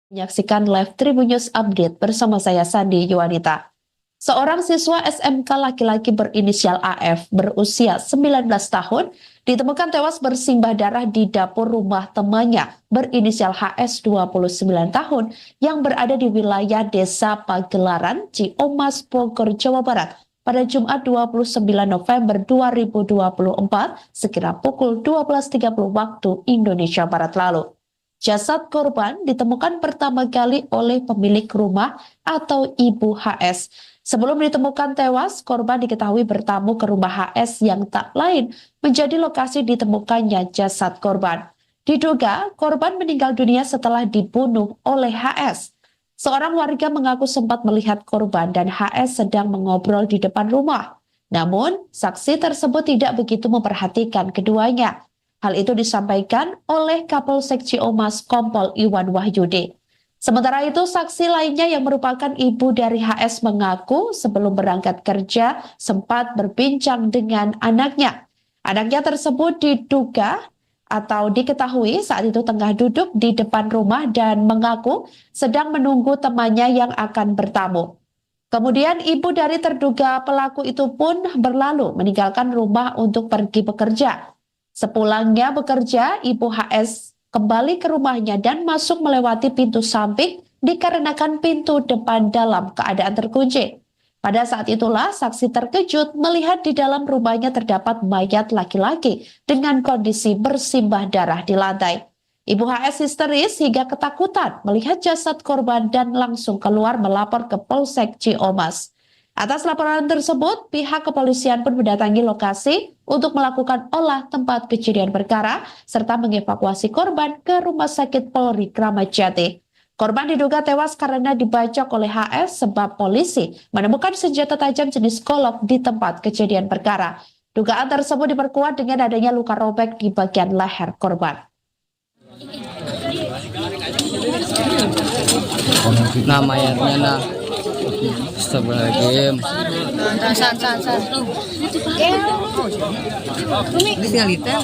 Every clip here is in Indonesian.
Menyaksikan live Tribun News Update bersama saya Sandi Yuwanita. Seorang siswa SMK laki-laki berinisial AF berusia 19 tahun ditemukan tewas bersimbah darah di dapur rumah temannya berinisial HS 29 tahun yang berada di wilayah Desa Pagelaran, Ciomas, Bogor, Jawa Barat pada Jumat 29 November 2024 sekira pukul 12.30 waktu Indonesia Barat lalu. Jasad korban ditemukan pertama kali oleh pemilik rumah atau Ibu HS. Sebelum ditemukan tewas, korban diketahui bertamu ke rumah HS yang tak lain menjadi lokasi ditemukannya jasad korban. Diduga korban meninggal dunia setelah dibunuh oleh HS. Seorang warga mengaku sempat melihat korban dan HS sedang mengobrol di depan rumah. Namun, saksi tersebut tidak begitu memperhatikan keduanya. Hal itu disampaikan oleh Kapolsek Ciomas Kompol Iwan Wahyudi. Sementara itu, saksi lainnya yang merupakan ibu dari HS mengaku sebelum berangkat kerja sempat berbincang dengan anaknya. Anaknya tersebut diduga atau diketahui saat itu tengah duduk di depan rumah dan mengaku sedang menunggu temannya yang akan bertamu. Kemudian ibu dari terduga pelaku itu pun berlalu meninggalkan rumah untuk pergi bekerja. Sepulangnya bekerja, Ibu HS kembali ke rumahnya dan masuk melewati pintu samping dikarenakan pintu depan dalam keadaan terkunci. Pada saat itulah saksi terkejut melihat di dalam rumahnya terdapat mayat laki-laki dengan kondisi bersimbah darah di lantai. Ibu HS histeris hingga ketakutan melihat jasad korban dan langsung keluar melapor ke Polsek Ciomas. Atas laporan tersebut, pihak kepolisian pun mendatangi lokasi untuk melakukan olah tempat kejadian perkara serta mengevakuasi korban ke Rumah Sakit Polri Kramat Jati. Korban diduga tewas karena dibacok oleh HS sebab polisi menemukan senjata tajam jenis golok di tempat kejadian perkara. Dugaan tersebut diperkuat dengan adanya luka robek di bagian leher korban. Nah, mayatnya nah. Astagfirullahaladzim. Ini tinggal itu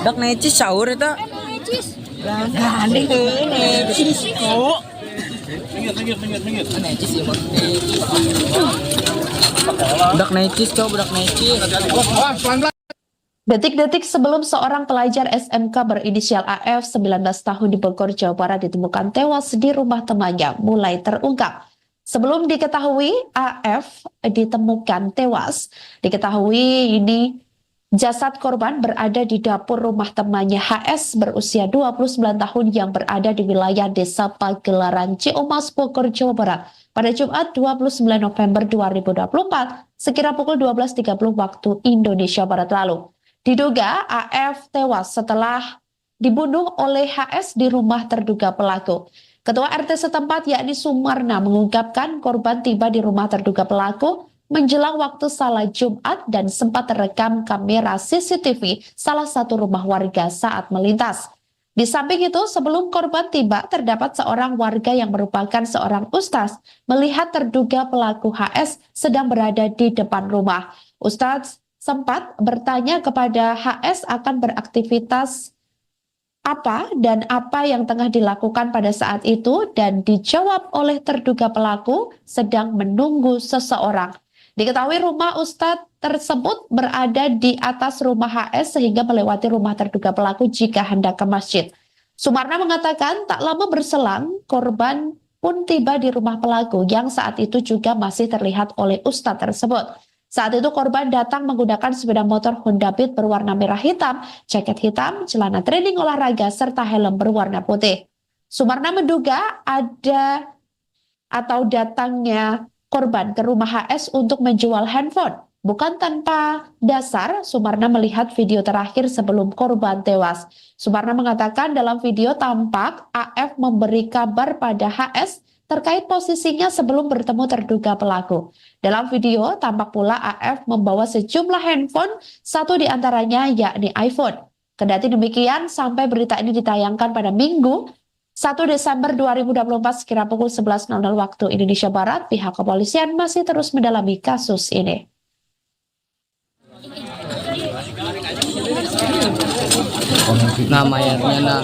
dak necis sahur itu. Necis kok. Dak necis coba dak necis. Detik-detik sebelum seorang pelajar SMK berinisial AF 19 tahun di Bogor, Jawa Barat ditemukan tewas di rumah temannya mulai terungkap. Sebelum diketahui AF ditemukan tewas, diketahui ini jasad korban berada di dapur rumah temannya HS berusia 29 tahun yang berada di wilayah Desa Pagelaran, Ciomas, Bogor, Jawa Barat pada Jumat 29 November 2024 sekira pukul 12.30 waktu Indonesia Barat lalu. Diduga AF tewas setelah dibunuh oleh HS di rumah terduga pelaku. Ketua RT setempat yakni Sumarna mengungkapkan korban tiba di rumah terduga pelaku menjelang waktu salat Jumat dan sempat terekam kamera CCTV salah satu rumah warga saat melintas. Di samping itu, sebelum korban tiba, terdapat seorang warga yang merupakan seorang ustaz melihat terduga pelaku HS sedang berada di depan rumah. Ustaz sempat bertanya kepada HS akan beraktivitas apa dan apa yang tengah dilakukan pada saat itu dan dijawab oleh terduga pelaku sedang menunggu seseorang. Diketahui rumah Ustadz tersebut berada di atas rumah HS sehingga melewati rumah terduga pelaku jika hendak ke masjid. Sumarna mengatakan tak lama berselang korban pun tiba di rumah pelaku yang saat itu juga masih terlihat oleh Ustadz tersebut. Saat itu korban datang menggunakan sepeda motor Honda Beat berwarna merah hitam, jaket hitam, celana training olahraga, serta helm berwarna putih. Sumarna menduga ada atau datangnya korban ke rumah HS untuk menjual handphone. Bukan tanpa dasar, Sumarna melihat video terakhir sebelum korban tewas. Sumarna mengatakan dalam video tampak AF memberi kabar pada HS terkait posisinya sebelum bertemu terduga pelaku. Dalam video tampak pula AF membawa sejumlah handphone, satu di antaranya yakni iPhone. Kendati demikian, sampai berita ini ditayangkan pada Minggu 1 Desember 2024 sekira pukul 11.00 waktu Indonesia Barat, pihak kepolisian masih terus mendalami kasus ini. Nah, mayatnya nah.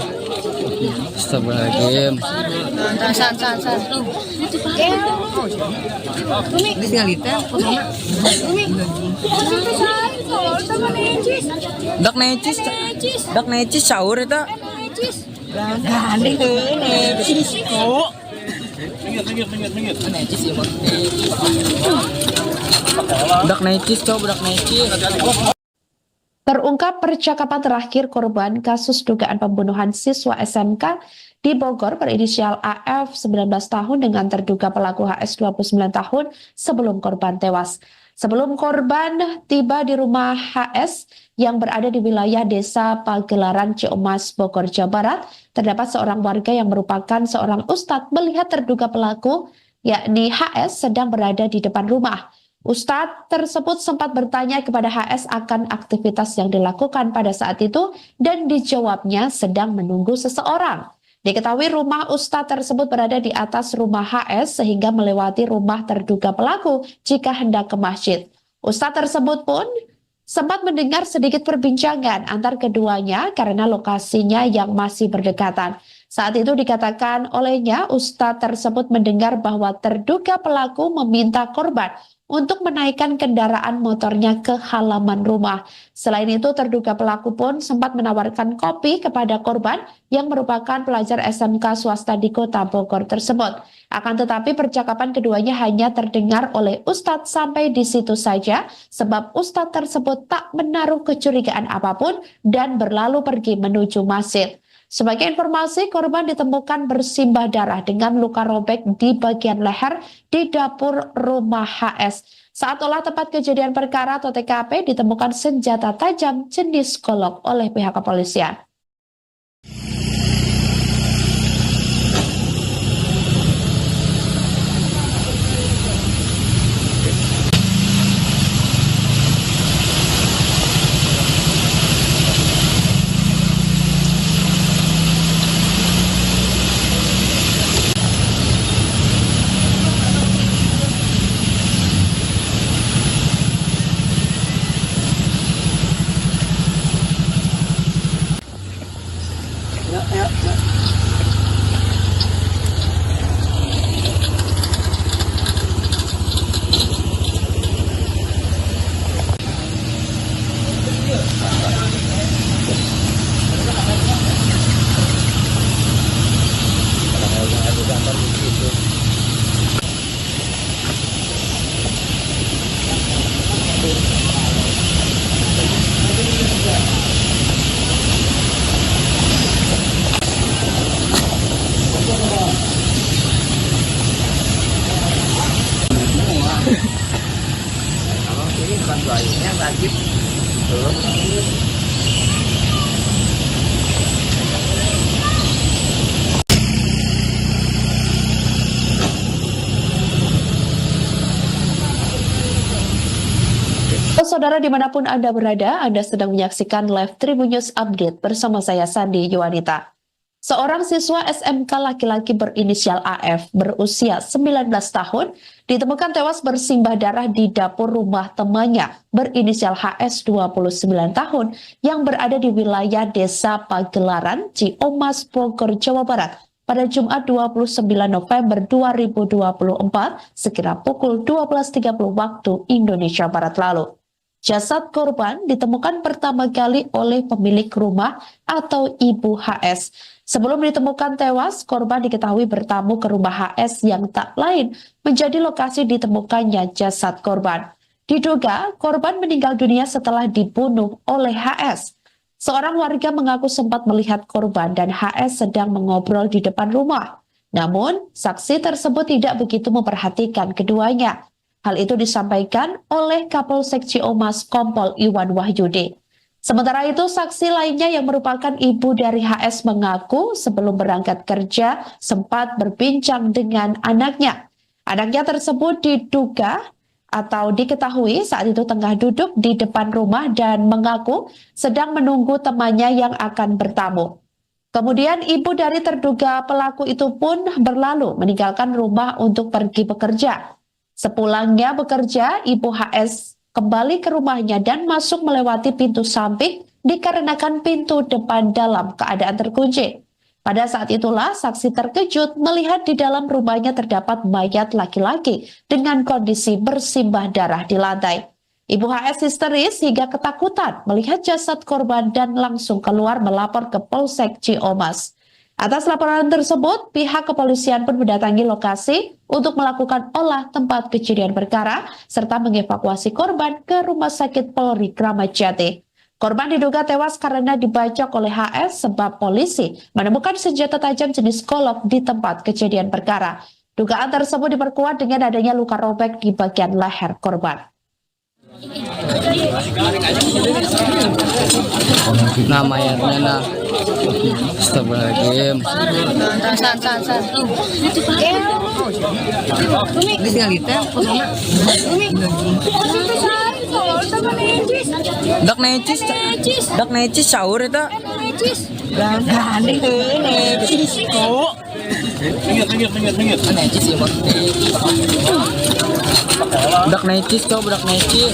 Astagfirullahaladzim. Ini tinggal kita. Dak necis. Dak necis sahur itu. Gandeng necis kok. Necis ya, Bang. Dak necis, coba dak necis. Terungkap percakapan terakhir korban kasus dugaan pembunuhan siswa SMK di Bogor berinisial AF 19 tahun dengan terduga pelaku HS 29 tahun sebelum korban tewas. Sebelum korban tiba di rumah HS yang berada di wilayah Desa Pagelaran Ciumas, Bogor, Jawa Barat, terdapat seorang warga yang merupakan seorang ustadz melihat terduga pelaku, yakni HS, sedang berada di depan rumah. Ustadz tersebut sempat bertanya kepada HS akan aktivitas yang dilakukan pada saat itu dan dijawabnya sedang menunggu seseorang. Diketahui rumah Ustadz tersebut berada di atas rumah HS sehingga melewati rumah terduga pelaku jika hendak ke masjid. Ustadz tersebut pun sempat mendengar sedikit perbincangan antar keduanya karena lokasinya yang masih berdekatan. Saat itu dikatakan olehnya Ustadz tersebut mendengar bahwa terduga pelaku meminta korban untuk menaikkan kendaraan motornya ke halaman rumah. Selain itu, terduga pelaku pun sempat menawarkan kopi kepada korban yang merupakan pelajar SMK swasta di Kota Bogor tersebut. Akan tetapi percakapan keduanya hanya terdengar oleh Ustadz sampai di situ saja, sebab Ustadz tersebut tak menaruh kecurigaan apapun dan berlalu pergi menuju masjid. Sebagai informasi, korban ditemukan bersimbah darah dengan luka robek di bagian leher di dapur rumah HS. Saat olah tempat kejadian perkara atau TKP ditemukan senjata tajam jenis golok oleh pihak kepolisian. Saudara dimanapun Anda berada, Anda sedang menyaksikan live Tribun News Update bersama saya Sandi Yuwanita. Seorang siswa SMK laki-laki berinisial AF berusia 19 tahun ditemukan tewas bersimbah darah di dapur rumah temannya berinisial HS 29 tahun yang berada di wilayah Desa Pagelaran, Ciumas, Bogor, Jawa Barat pada Jumat 29 November 2024 sekira pukul 12.30 waktu Indonesia Barat lalu. Jasad korban ditemukan pertama kali oleh pemilik rumah atau Ibu HS. Sebelum ditemukan tewas, korban diketahui bertamu ke rumah HS yang tak lain menjadi lokasi ditemukannya jasad korban. Diduga korban meninggal dunia setelah dibunuh oleh HS. Seorang warga mengaku sempat melihat korban dan HS sedang mengobrol di depan rumah. Namun, saksi tersebut tidak begitu memperhatikan keduanya. Hal itu disampaikan oleh Kapolsek Ciumas Kompol Iwan Wahyudi. Sementara itu, saksi lainnya yang merupakan ibu dari HS mengaku sebelum berangkat kerja sempat berbincang dengan anaknya. Anaknya tersebut diduga atau diketahui saat itu tengah duduk di depan rumah dan mengaku sedang menunggu temannya yang akan bertamu. Kemudian ibu dari terduga pelaku itu pun berlalu meninggalkan rumah untuk pergi bekerja. Sepulangnya bekerja, Ibu HS kembali ke rumahnya dan masuk melewati pintu samping dikarenakan pintu depan dalam keadaan terkunci. Pada saat itulah saksi terkejut melihat di dalam rumahnya terdapat mayat laki-laki dengan kondisi bersimbah darah di lantai. Ibu HS histeris hingga ketakutan melihat jasad korban dan langsung keluar melapor ke Polsek Ciamis. Atas laporan tersebut, pihak kepolisian pun mendatangi lokasi untuk melakukan olah tempat kejadian perkara serta mengevakuasi korban ke Rumah Sakit Polri Kramat Jati. Korban diduga tewas karena dibacok oleh HS sebab polisi menemukan senjata tajam jenis golok di tempat kejadian perkara. Dugaan tersebut diperkuat dengan adanya luka robek di bagian leher korban. Nah mayatnya nah. Astagfirullahaladzim. Ini tinggal ditempel sama. Dak necis sahur eta. Gandeng necis kok. Necis ya budak necis kok, budak necis.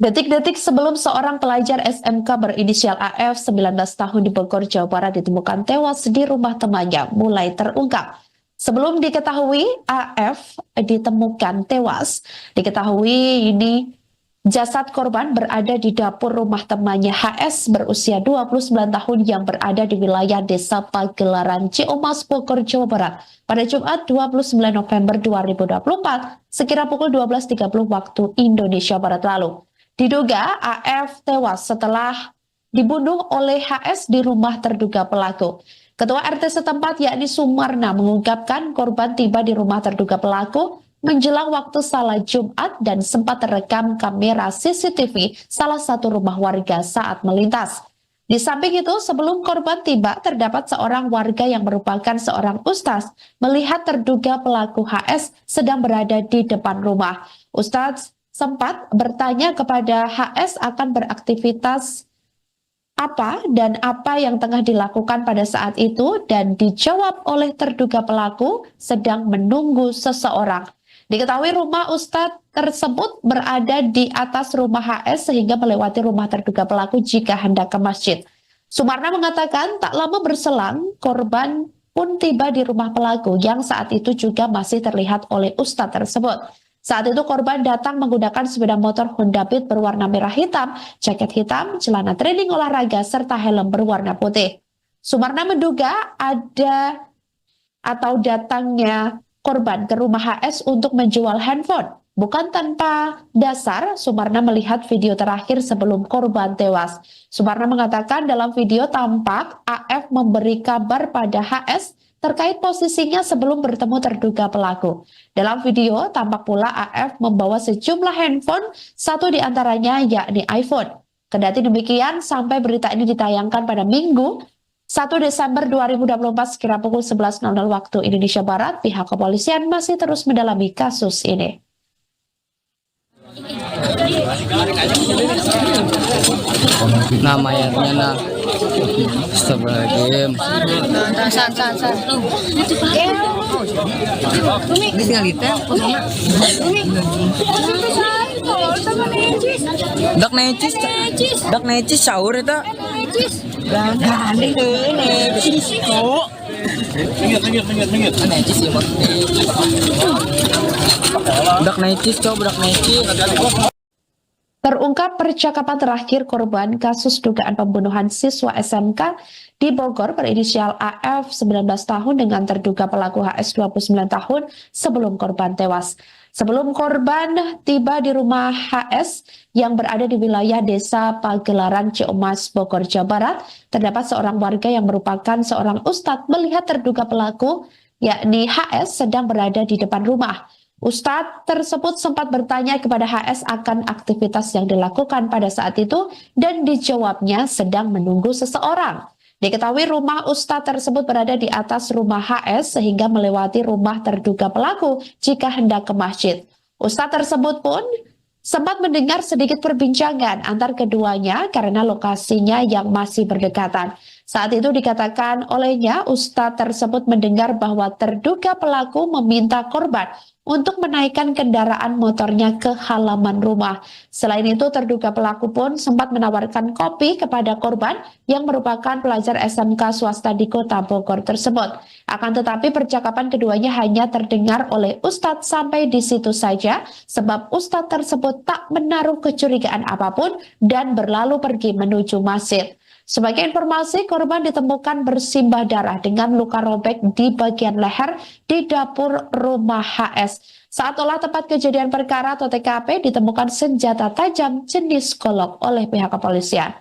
Detik-detik sebelum seorang pelajar SMK berinisial AF 19 tahun di Bogor, Jawa Barat ditemukan tewas di rumah temannya mulai terungkap. Sebelum diketahui AF ditemukan tewas, diketahui ini jasad korban berada di dapur rumah temannya HS berusia 29 tahun yang berada di wilayah Desa Pagelaran Ciamis, Bogor, Jawa Barat pada Jumat 29 November 2024 sekira pukul 12.30 waktu Indonesia Barat lalu. Diduga AF tewas setelah dibunuh oleh HS di rumah terduga pelaku. Ketua RT setempat yakni Sumarna mengungkapkan korban tiba di rumah terduga pelaku menjelang waktu salat Jumat dan sempat terekam kamera CCTV salah satu rumah warga saat melintas. Di samping itu, sebelum korban tiba, terdapat seorang warga yang merupakan seorang ustaz melihat terduga pelaku HS sedang berada di depan rumah. Ustaz sempat bertanya kepada HS akan beraktivitas apa dan apa yang tengah dilakukan pada saat itu dan dijawab oleh terduga pelaku sedang menunggu seseorang. Diketahui rumah Ustadz tersebut berada di atas rumah HS sehingga melewati rumah terduga pelaku jika hendak ke masjid. Sumarna mengatakan tak lama berselang korban pun tiba di rumah pelaku yang saat itu juga masih terlihat oleh Ustadz tersebut. Saat itu korban datang menggunakan sepeda motor Honda Beat berwarna merah hitam, jaket hitam, celana training olahraga, serta helm berwarna putih. Sumarna menduga ada atau datangnya korban ke rumah HS untuk menjual handphone. Bukan tanpa dasar, Sumarna melihat video terakhir sebelum korban tewas. Sumarna mengatakan dalam video tampak AF memberi kabar pada HS terkait posisinya sebelum bertemu terduga pelaku. Dalam video, tampak pula AF membawa sejumlah handphone, satu di antaranya yakni iPhone. Kendati demikian, sampai berita ini ditayangkan pada Minggu, 1 Desember 2024 sekira pukul 11.00 waktu Indonesia Barat, pihak kepolisian masih terus mendalami kasus ini. Nah mayatnya nah. Astagfirullahaladzim. Ini tinggal ditempel sama. Dak necis sahur eta. Gandeng necis kok. Necis ya budak necis kok, budak necis. Terungkap percakapan terakhir korban kasus dugaan pembunuhan siswa SMK di Bogor berinisial AF 19 tahun dengan terduga pelaku HS 29 tahun sebelum korban tewas. Sebelum korban tiba di rumah HS yang berada di wilayah Desa Pagelaran Ciamis, Bogor, Jawa Barat, terdapat seorang warga yang merupakan seorang ustadz melihat terduga pelaku yakni HS sedang berada di depan rumah. Ustadz tersebut sempat bertanya kepada HS akan aktivitas yang dilakukan pada saat itu dan dijawabnya sedang menunggu seseorang. Diketahui rumah Ustadz tersebut berada di atas rumah HS sehingga melewati rumah terduga pelaku jika hendak ke masjid. Ustadz tersebut pun sempat mendengar sedikit perbincangan antar keduanya karena lokasinya yang masih berdekatan. Saat itu dikatakan olehnya, ustadz tersebut mendengar bahwa terduga pelaku meminta korban untuk menaikkan kendaraan motornya ke halaman rumah. Selain itu, terduga pelaku pun sempat menawarkan kopi kepada korban yang merupakan pelajar SMK swasta di Kota Bogor tersebut. Akan tetapi percakapan keduanya hanya terdengar oleh ustadz sampai di situ saja, sebab ustadz tersebut tak menaruh kecurigaan apapun dan berlalu pergi menuju masjid. Sebagai informasi, korban ditemukan bersimbah darah dengan luka robek di bagian leher di dapur rumah HS. Saat olah tempat kejadian perkara atau TKP, ditemukan senjata tajam jenis golok oleh pihak kepolisian.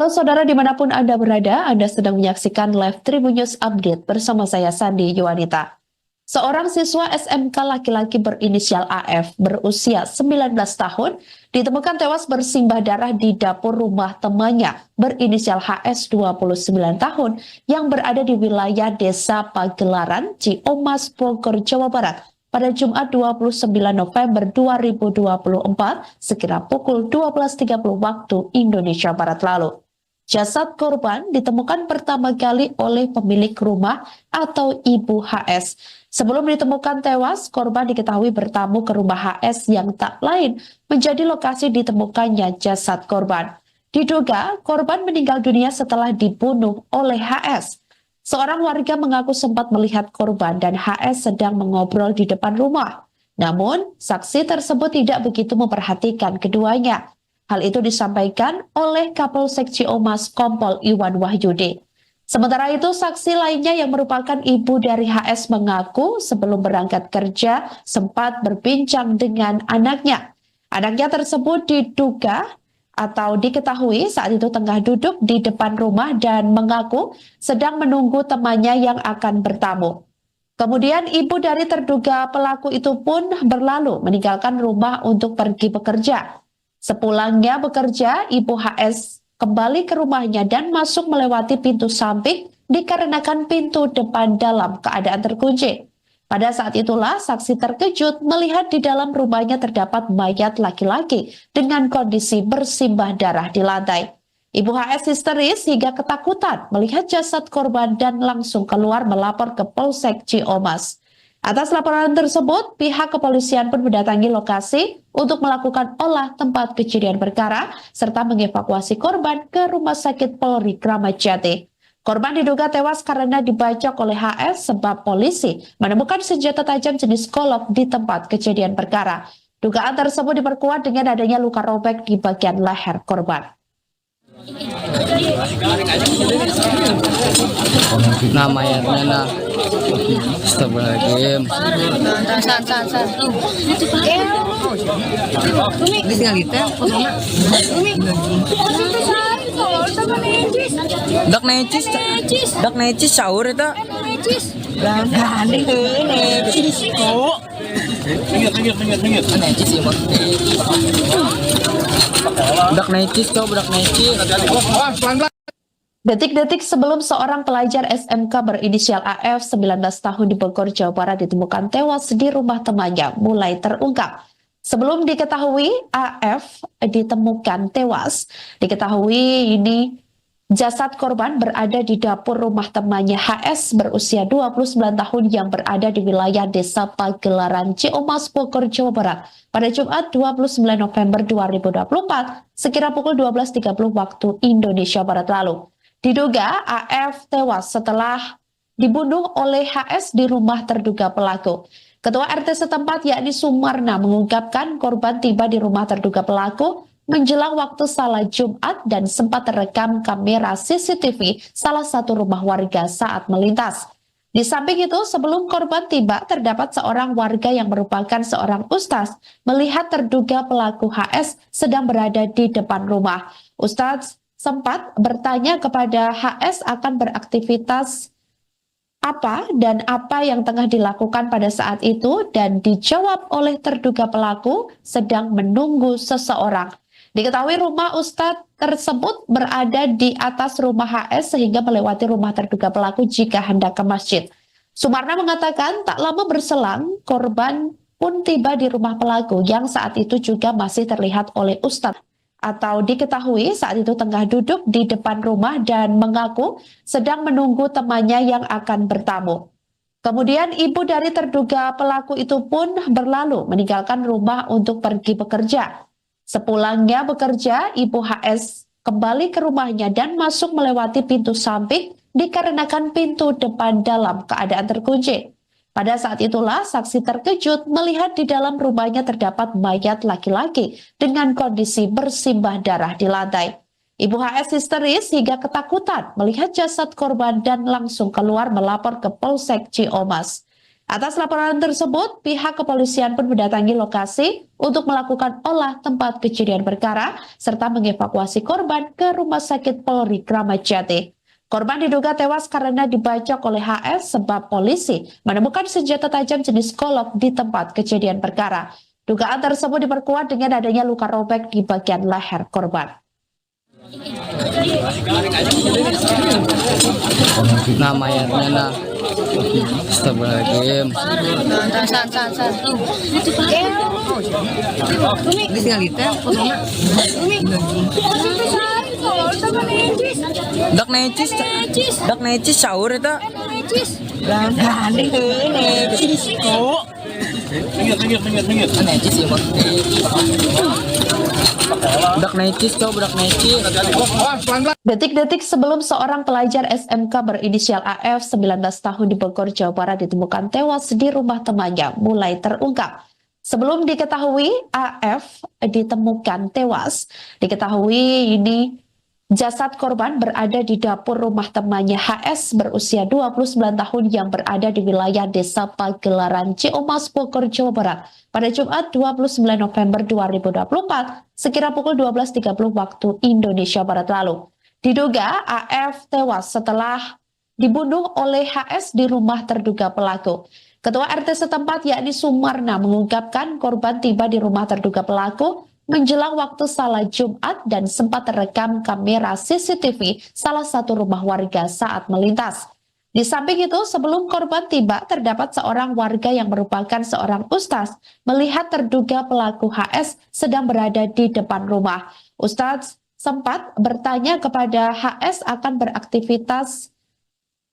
Halo saudara dimanapun Anda berada, Anda sedang menyaksikan live Tribun News Update bersama saya Sandi Yuwanita. Seorang siswa SMK laki-laki berinisial AF berusia 19 tahun ditemukan tewas bersimbah darah di dapur rumah temannya berinisial HS 29 tahun yang berada di wilayah Desa Pagelaran, Ciomas, Bogor, Jawa Barat pada Jumat 29 November 2024 sekira pukul 12.30 waktu Indonesia Barat lalu. Jasad korban ditemukan pertama kali oleh pemilik rumah atau Ibu HS. Sebelum ditemukan tewas, korban diketahui bertamu ke rumah HS yang tak lain menjadi lokasi ditemukannya jasad korban. Diduga korban meninggal dunia setelah dibunuh oleh HS. Seorang warga mengaku sempat melihat korban dan HS sedang mengobrol di depan rumah. Namun, saksi tersebut tidak begitu memperhatikan keduanya. Hal itu disampaikan oleh Kapolsek Ciomas Kompol Iwan Wahyudi. Sementara itu, saksi lainnya yang merupakan ibu dari HS mengaku sebelum berangkat kerja sempat berbincang dengan anaknya. Anaknya tersebut diduga atau diketahui saat itu tengah duduk di depan rumah dan mengaku sedang menunggu temannya yang akan bertamu. Kemudian ibu dari terduga pelaku itu pun berlalu meninggalkan rumah untuk pergi bekerja. Sepulangnya bekerja, Ibu HS kembali ke rumahnya dan masuk melewati pintu samping dikarenakan pintu depan dalam keadaan terkunci. Pada saat itulah saksi terkejut melihat di dalam rumahnya terdapat mayat laki-laki dengan kondisi bersimbah darah di lantai. Ibu HS histeris hingga ketakutan melihat jasad korban dan langsung keluar melapor ke Polsek Ciomas. Atas laporan tersebut, pihak kepolisian pun mendatangi lokasi untuk melakukan olah tempat kejadian perkara serta mengevakuasi korban ke Rumah Sakit Polri Kramat Jati. Korban diduga tewas karena dibacok oleh HS sebab polisi menemukan senjata tajam jenis golok di tempat kejadian perkara. Dugaan tersebut diperkuat dengan adanya luka robek di bagian leher korban. Nama ayatnya nah. Astagfirullahaladzim. Ini tinggal kita. Dak necis sahur itu. Gandeng necis kok. Necis ya budak necis kok, budak necis. Detik-detik sebelum seorang pelajar SMK berinisial AF 19 tahun di Bogor, Jawa Barat ditemukan tewas di rumah temannya mulai terungkap. Sebelum diketahui AF ditemukan tewas, diketahui ini Jasad korban berada di dapur rumah temannya HS berusia 29 tahun yang berada di wilayah Desa Pagelaran Ciomas, Bogor, Jawa Barat pada Jumat 29 November 2024 sekira pukul 12.30 waktu Indonesia Barat lalu. Diduga AF tewas setelah dibunuh oleh HS di rumah terduga pelaku. Ketua RT setempat yakni Sumarna mengungkapkan korban tiba di rumah terduga pelaku menjelang waktu salat Jumat dan sempat terekam kamera CCTV salah satu rumah warga saat melintas. Di samping itu, sebelum korban tiba, terdapat seorang warga yang merupakan seorang ustaz melihat terduga pelaku HS sedang berada di depan rumah. Ustaz sempat bertanya kepada HS akan beraktivitas apa dan apa yang tengah dilakukan pada saat itu dan dijawab oleh terduga pelaku sedang menunggu seseorang. Diketahui rumah Ustadz tersebut berada di atas rumah HS sehingga melewati rumah terduga pelaku jika hendak ke masjid. Sumarna mengatakan tak lama berselang korban pun tiba di rumah pelaku yang saat itu juga masih terlihat oleh Ustadz atau diketahui saat itu tengah duduk di depan rumah dan mengaku sedang menunggu temannya yang akan bertamu. Kemudian ibu dari terduga pelaku itu pun berlalu meninggalkan rumah untuk pergi bekerja. Sepulangnya bekerja, ibu HS kembali ke rumahnya dan masuk melewati pintu samping dikarenakan pintu depan dalam keadaan terkunci. Pada saat itulah saksi terkejut melihat di dalam rumahnya terdapat mayat laki-laki dengan kondisi bersimbah darah di lantai. Ibu HS histeris hingga ketakutan melihat jasad korban dan langsung keluar melapor ke Polsek Ciomas. Atas laporan tersebut, pihak kepolisian pun mendatangi lokasi untuk melakukan olah tempat kejadian perkara serta mengevakuasi korban ke Rumah Sakit Polri Kramat Jati. Korban diduga tewas karena dibacok oleh HS sebab polisi menemukan senjata tajam jenis golok di tempat kejadian perkara. Dugaan tersebut diperkuat dengan adanya luka robek di bagian leher korban. Nah mayatnya nah. Astagfirullahaladzim. Ini tinggal kita dak necis sahur eta. Gandeng necis kok. Necis ya bos. Budak necis kau, budak necis. Detik-detik sebelum seorang pelajar SMK berinisial AF 19 tahun di Bogor, Jawa Barat ditemukan tewas di rumah temannya mulai terungkap. Sebelum diketahui AF ditemukan tewas, diketahui ini jasad korban berada di dapur rumah temannya HS berusia 29 tahun yang berada di wilayah Desa Pagelaran Ciomas, Bogor, Jawa Barat pada Jumat 29 November 2024 sekira pukul 12.30 waktu Indonesia Barat lalu. Diduga AF tewas setelah dibunuh oleh HS di rumah terduga pelaku. Ketua RT setempat yakni Sumarna mengungkapkan korban tiba di rumah terduga pelaku menjelang waktu salat Jumat dan sempat terekam kamera CCTV salah satu rumah warga saat melintas. Di samping itu, sebelum korban tiba, terdapat seorang warga yang merupakan seorang ustaz melihat terduga pelaku HS sedang berada di depan rumah. Ustaz sempat bertanya kepada HS akan beraktivitas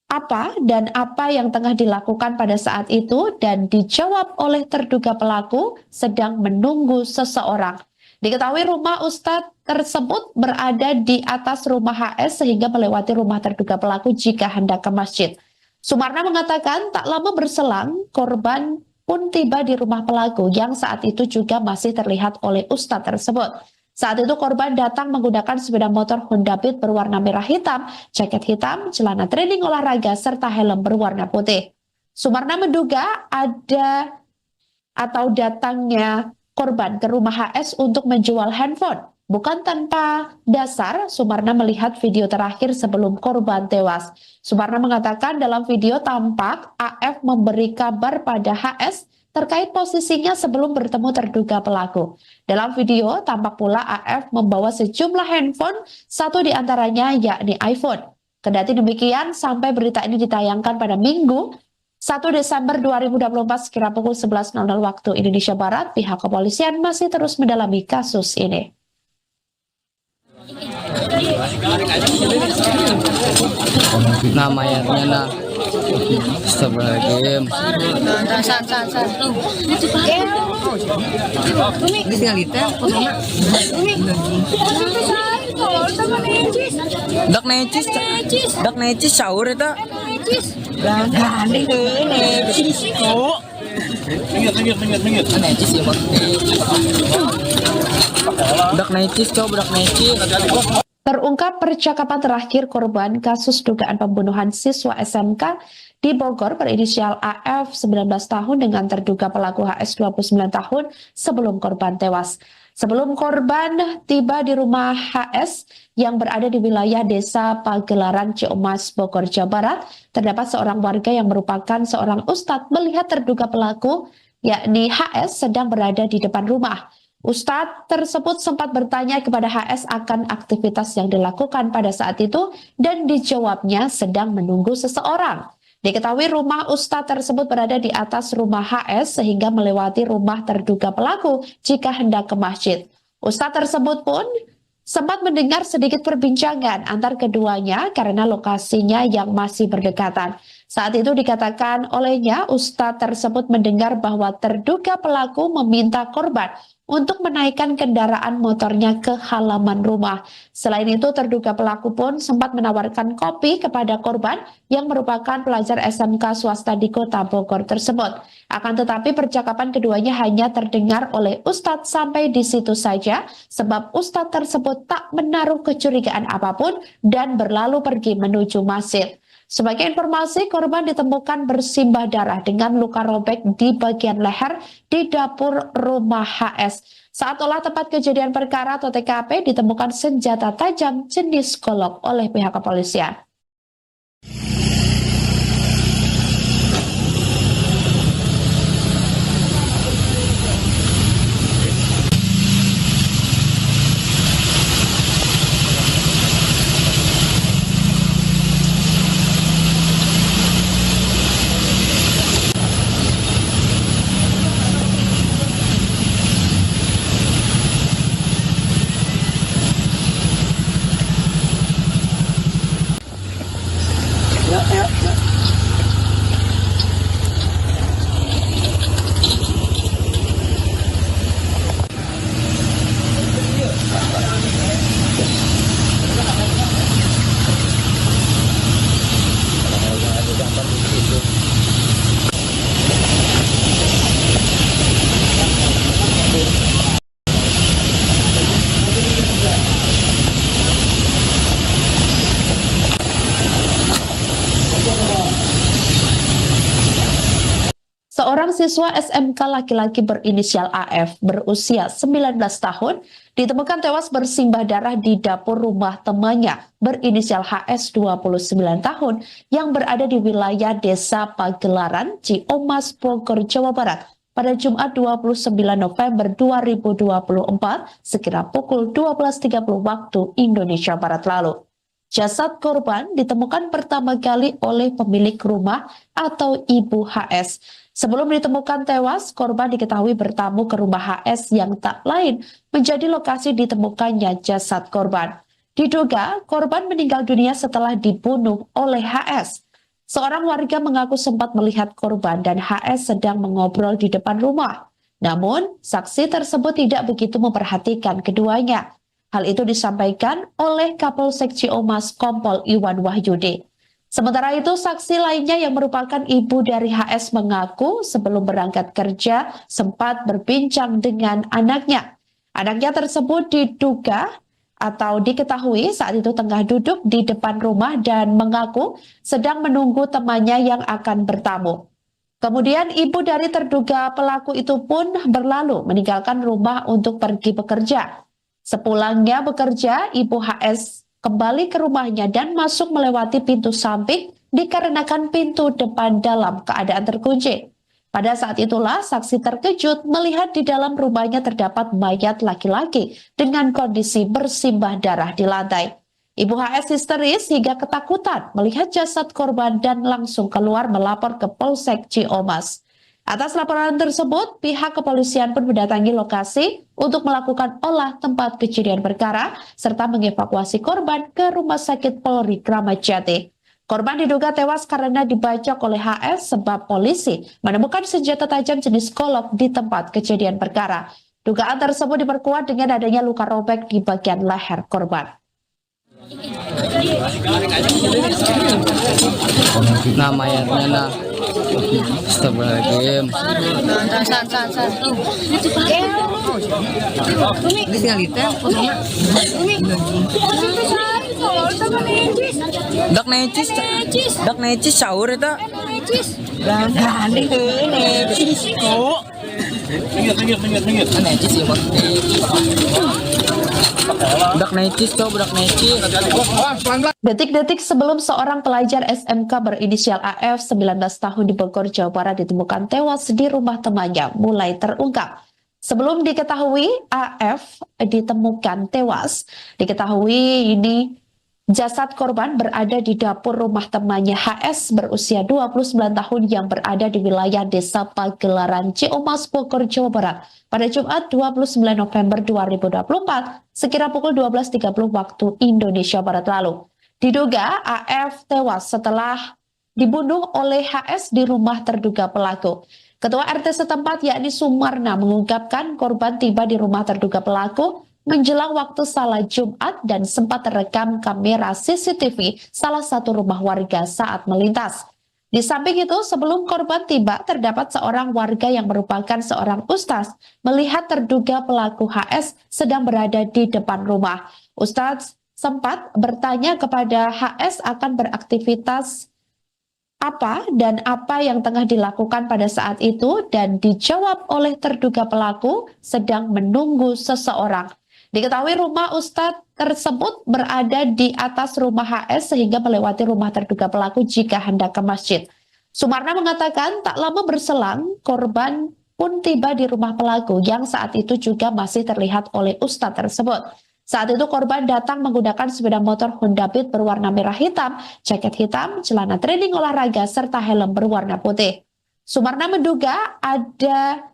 apa dan apa yang tengah dilakukan pada saat itu dan dijawab oleh terduga pelaku sedang menunggu seseorang. Diketahui rumah Ustadz tersebut berada di atas rumah HS sehingga melewati rumah terduga pelaku jika hendak ke masjid. Sumarna mengatakan tak lama berselang korban pun tiba di rumah pelaku yang saat itu juga masih terlihat oleh Ustadz tersebut. Saat itu korban datang menggunakan sepeda motor Honda Beat berwarna merah hitam, jaket hitam, celana training olahraga, serta helm berwarna putih. Sumarna menduga ada atau datangnya korban ke rumah HS untuk menjual handphone. Bukan tanpa dasar, Sumarna melihat video terakhir sebelum korban tewas. Sumarna mengatakan dalam video tampak AF memberi kabar pada HS terkait posisinya sebelum bertemu terduga pelaku. Dalam video tampak pula AF membawa sejumlah handphone, satu di antaranya yakni iPhone. Kendati demikian, sampai berita ini ditayangkan pada Minggu 1 Desember 2024 sekira pukul 11.00 waktu Indonesia Barat, pihak kepolisian masih terus mendalami kasus ini. Nah mayatnya nah. Astagfirullahaladzim. Ini tinggal kita fotonya. Dak necis sahur eta. Gandeng necis kok. Necis ya Dak necis coba dak necis. Terungkap percakapan terakhir korban kasus dugaan pembunuhan siswa SMK di Bogor berinisial AF 19 tahun dengan terduga pelaku HS 29 tahun sebelum korban tewas. Sebelum korban tiba di rumah HS yang berada di wilayah Desa Pagelaran Ciumas, Bogor, Jawa Barat, terdapat seorang warga yang merupakan seorang ustadz melihat terduga pelaku, yakni HS, sedang berada di depan rumah. Ustadz tersebut sempat bertanya kepada HS akan aktivitas yang dilakukan pada saat itu dan dijawabnya sedang menunggu seseorang. Diketahui rumah Ustadz tersebut berada di atas rumah HS sehingga melewati rumah terduga pelaku jika hendak ke masjid. Ustadz tersebut pun sempat mendengar sedikit perbincangan antar keduanya karena lokasinya yang masih berdekatan. Saat itu dikatakan olehnya Ustadz tersebut mendengar bahwa terduga pelaku meminta korban untuk menaikkan kendaraan motornya ke halaman rumah. Selain itu, terduga pelaku pun sempat menawarkan kopi kepada korban yang merupakan pelajar SMK swasta di Kota Bogor tersebut. Akan tetapi percakapan keduanya hanya terdengar oleh Ustadz sampai di situ saja, sebab Ustadz tersebut tak menaruh kecurigaan apapun dan berlalu pergi menuju masjid. Sebagai informasi, korban ditemukan bersimbah darah dengan luka robek di bagian leher di dapur rumah HS. Saat olah tempat kejadian perkara atau TKP ditemukan senjata tajam jenis golok oleh pihak kepolisian. Seorang siswa SMK laki-laki berinisial AF berusia 19 tahun ditemukan tewas bersimbah darah di dapur rumah temannya berinisial HS 29 tahun yang berada di wilayah Desa Pagelaran, Ciumas, Bogor, Jawa Barat pada Jumat 29 November 2024 sekira pukul 12.30 waktu Indonesia Barat lalu. Jasad korban ditemukan pertama kali oleh pemilik rumah atau Ibu HS. Sebelum ditemukan tewas, korban diketahui bertamu ke rumah HS yang tak lain menjadi lokasi ditemukannya jasad korban. Diduga korban meninggal dunia setelah dibunuh oleh HS. Seorang warga mengaku sempat melihat korban dan HS sedang mengobrol di depan rumah. Namun, saksi tersebut tidak begitu memperhatikan keduanya. Hal itu disampaikan oleh Kapolsek Ciumas Kompol Iwan Wahyudi. Sementara itu, saksi lainnya yang merupakan ibu dari HS mengaku sebelum berangkat kerja sempat berbincang dengan anaknya. Anaknya tersebut diduga atau diketahui saat itu tengah duduk di depan rumah dan mengaku sedang menunggu temannya yang akan bertamu. Kemudian ibu dari terduga pelaku itu pun berlalu meninggalkan rumah untuk pergi bekerja. Sepulangnya bekerja, Ibu HS kembali ke rumahnya dan masuk melewati pintu samping dikarenakan pintu depan dalam keadaan terkunci. Pada saat itulah saksi terkejut melihat di dalam rumahnya terdapat mayat laki-laki dengan kondisi bersimbah darah di lantai. Ibu HS histeris hingga ketakutan melihat jasad korban dan langsung keluar melapor ke Polsek Ciumas. Atas laporan tersebut, pihak kepolisian pun mendatangi lokasi untuk melakukan olah tempat kejadian perkara serta mengevakuasi korban ke Rumah Sakit Polri Kramat Jati. Korban diduga tewas karena dibacok oleh HS sebab polisi menemukan senjata tajam jenis golok di tempat kejadian perkara. Dugaan tersebut diperkuat dengan adanya luka robek di bagian leher korban. Nah mayatnya nah. Astagfirullahaladzim. Ini tinggal kita fotonya. Dak necis sahur eta. Gandeng necis kok. Necis ya Bang. Budak necis cowok, budak necis. Detik-detik sebelum seorang pelajar SMK berinisial AF 19 tahun di Bogor, Jawa Barat ditemukan tewas di rumah temannya mulai terungkap. Sebelum diketahui AF ditemukan tewas, diketahui ini jasad korban berada di dapur rumah temannya HS berusia 29 tahun yang berada di wilayah Desa Pagelaran, Ciumas, Bogor, Jawa Barat pada Jumat 29 November 2024 sekira pukul 12.30 waktu Indonesia Barat lalu. Diduga AF tewas setelah dibunuh oleh HS di rumah terduga pelaku. Ketua RT setempat yakni Sumarna mengungkapkan korban tiba di rumah terduga pelaku menjelang waktu salat Jumat dan sempat terekam kamera CCTV salah satu rumah warga saat melintas. Di samping itu, sebelum korban tiba, terdapat seorang warga yang merupakan seorang ustaz melihat terduga pelaku HS sedang berada di depan rumah. Ustaz sempat bertanya kepada HS akan beraktivitas apa dan apa yang tengah dilakukan pada saat itu dan dijawab oleh terduga pelaku sedang menunggu seseorang. Diketahui rumah Ustadz tersebut berada di atas rumah HS sehingga melewati rumah terduga pelaku jika hendak ke masjid. Sumarna mengatakan tak lama berselang korban pun tiba di rumah pelaku yang saat itu juga masih terlihat oleh Ustadz tersebut. Saat itu korban datang menggunakan sepeda motor Honda Beat berwarna merah hitam, jaket hitam, celana training olahraga, serta helm berwarna putih. Sumarna menduga ada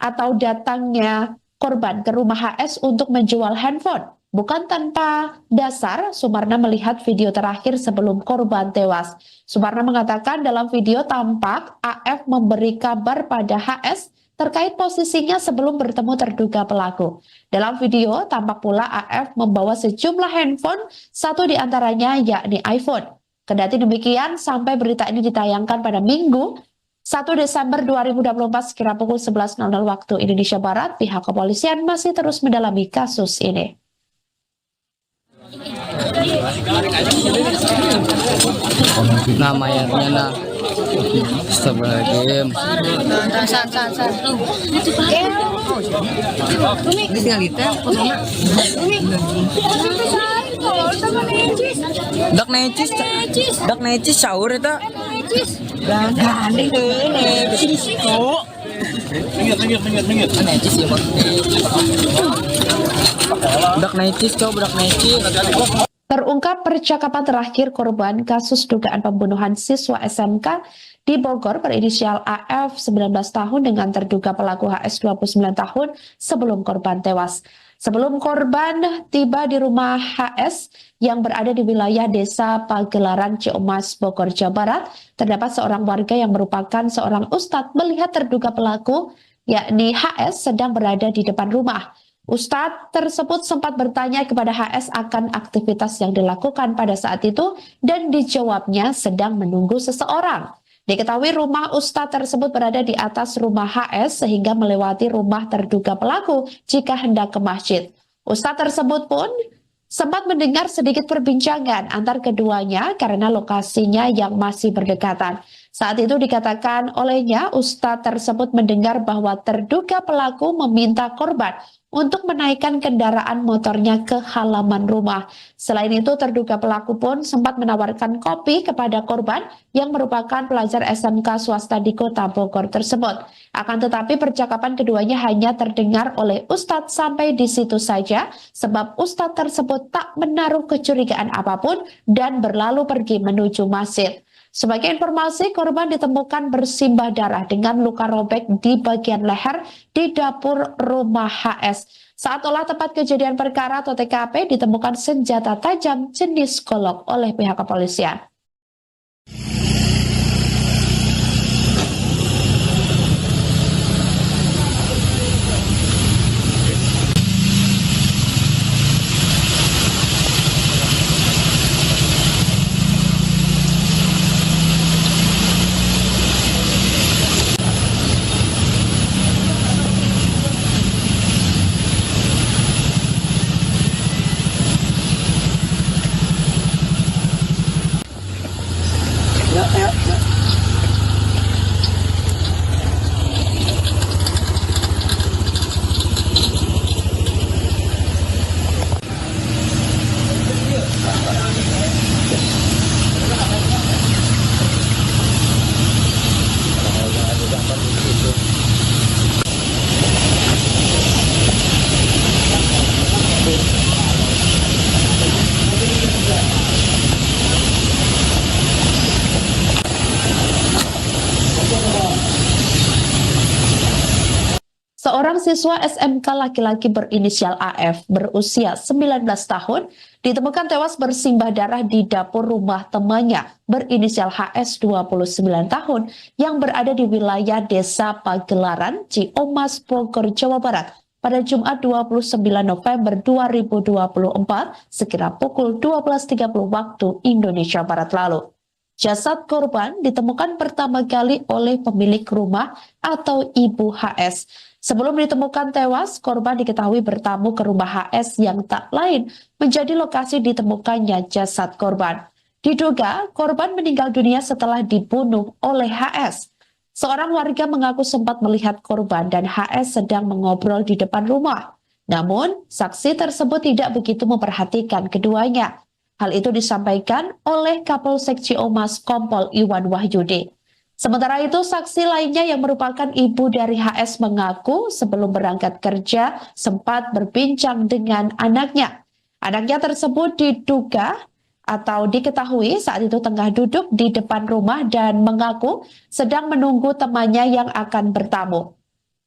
atau datangnya korban ke rumah HS untuk menjual handphone. Bukan tanpa dasar, Sumarna melihat video terakhir sebelum korban tewas. Sumarna mengatakan dalam video tampak AF memberi kabar pada HS terkait posisinya sebelum bertemu terduga pelaku. Dalam video tampak pula AF membawa sejumlah handphone, satu di antaranya yakni iPhone. Kendati demikian, sampai berita ini ditayangkan pada Minggu 1 Desember 2024 sekira pukul 11.00 waktu Indonesia Barat, pihak kepolisian masih terus mendalami kasus ini. Nah mayatnya nah. Astagfirullahaladzim. Ini tinggal kita fotonya. Dak necis sahur eta. Gandeng necis kok. Necis ya Bang. Budak necis cowok, budak necis. Terungkap percakapan terakhir korban kasus dugaan pembunuhan siswa SMK di Bogor berinisial AF 19 tahun dengan terduga pelaku HS 29 tahun sebelum korban tewas. Sebelum korban tiba di rumah HS yang berada di wilayah Desa Pagelaran, Ciumas, Bogor, Jawa Barat, terdapat seorang warga yang merupakan seorang ustadz melihat terduga pelaku yakni HS sedang berada di depan rumah. Ustadz tersebut sempat bertanya kepada HS akan aktivitas yang dilakukan pada saat itu dan dijawabnya sedang menunggu seseorang. Diketahui rumah Ustadz tersebut berada di atas rumah HS sehingga melewati rumah terduga pelaku jika hendak ke masjid. Ustadz tersebut pun sempat mendengar sedikit perbincangan antar keduanya karena lokasinya yang masih berdekatan. Saat itu dikatakan olehnya Ustadz tersebut mendengar bahwa terduga pelaku meminta korban untuk menaikkan kendaraan motornya ke halaman rumah. Selain itu, terduga pelaku pun sempat menawarkan kopi kepada korban yang merupakan pelajar SMK swasta di Kota Bogor tersebut. Akan tetapi percakapan keduanya hanya terdengar oleh Ustadz sampai di situ saja, sebab Ustadz tersebut tak menaruh kecurigaan apapun dan berlalu pergi menuju masjid. Sebagai informasi, korban ditemukan bersimbah darah dengan luka robek di bagian leher di dapur rumah HS. Saat olah tempat kejadian perkara atau TKP ditemukan senjata tajam jenis golok oleh pihak kepolisian. Seorang siswa SMK laki-laki berinisial AF berusia 19 tahun ditemukan tewas bersimbah darah di dapur rumah temannya berinisial HS 29 tahun yang berada di wilayah Desa Pagelaran, Ciomas, Bogor, Jawa Barat pada Jumat 29 November 2024 sekira pukul 12.30 waktu Indonesia Barat lalu. Jasad korban ditemukan pertama kali oleh pemilik rumah atau Ibu HS. Sebelum ditemukan tewas, korban diketahui bertamu ke rumah HS yang tak lain menjadi lokasi ditemukannya jasad korban. Diduga korban meninggal dunia setelah dibunuh oleh HS. Seorang warga mengaku sempat melihat korban dan HS sedang mengobrol di depan rumah. Namun, saksi tersebut tidak begitu memperhatikan keduanya. Hal itu disampaikan oleh Kapolsek Ciomas Kompol Iwan Wahyudi. Sementara itu, saksi lainnya yang merupakan ibu dari HS mengaku sebelum berangkat kerja sempat berbincang dengan anaknya. Anaknya tersebut diduga atau diketahui saat itu tengah duduk di depan rumah dan mengaku sedang menunggu temannya yang akan bertamu.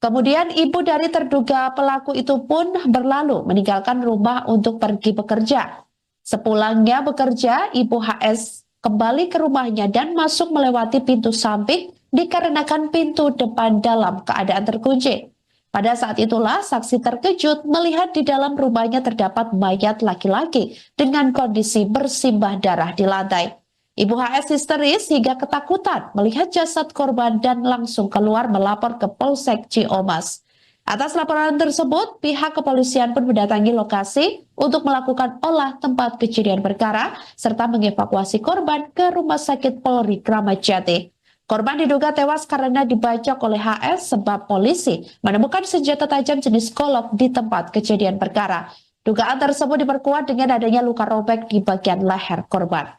Kemudian ibu dari terduga pelaku itu pun berlalu meninggalkan rumah untuk pergi bekerja. Sepulangnya bekerja, Ibu HS kembali ke rumahnya dan masuk melewati pintu samping dikarenakan pintu depan dalam keadaan terkunci. Pada saat itulah saksi terkejut melihat di dalam rumahnya terdapat mayat laki-laki dengan kondisi bersimbah darah di lantai. Ibu HS histeris hingga ketakutan melihat jasad korban dan langsung keluar melapor ke Polsek Ciomas. Atas laporan tersebut, pihak kepolisian pun mendatangi lokasi untuk melakukan olah tempat kejadian perkara serta mengevakuasi korban ke Rumah Sakit Polri Kramat Jati. Korban diduga tewas karena dibacok oleh HS sebab polisi menemukan senjata tajam jenis golok di tempat kejadian perkara. Dugaan tersebut diperkuat dengan adanya luka robek di bagian leher korban.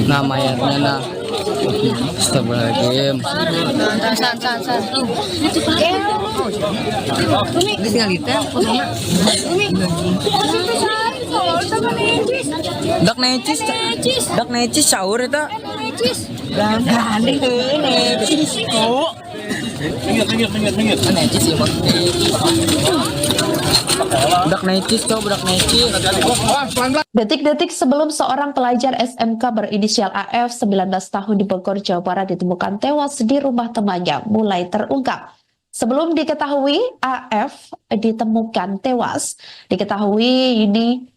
Nah mayatnya nah Astagfirullahaladzim. Ini tinggal ditempel sama. Dak necis sahur eta. Gandeng necis kok. Necis ya budak necis coba budak necis. Detik-detik sebelum seorang pelajar SMK berinisial AF 19 tahun di Bogor, Jawa Barat ditemukan tewas di rumah temannya mulai terungkap. Sebelum diketahui AF ditemukan tewas, diketahui ini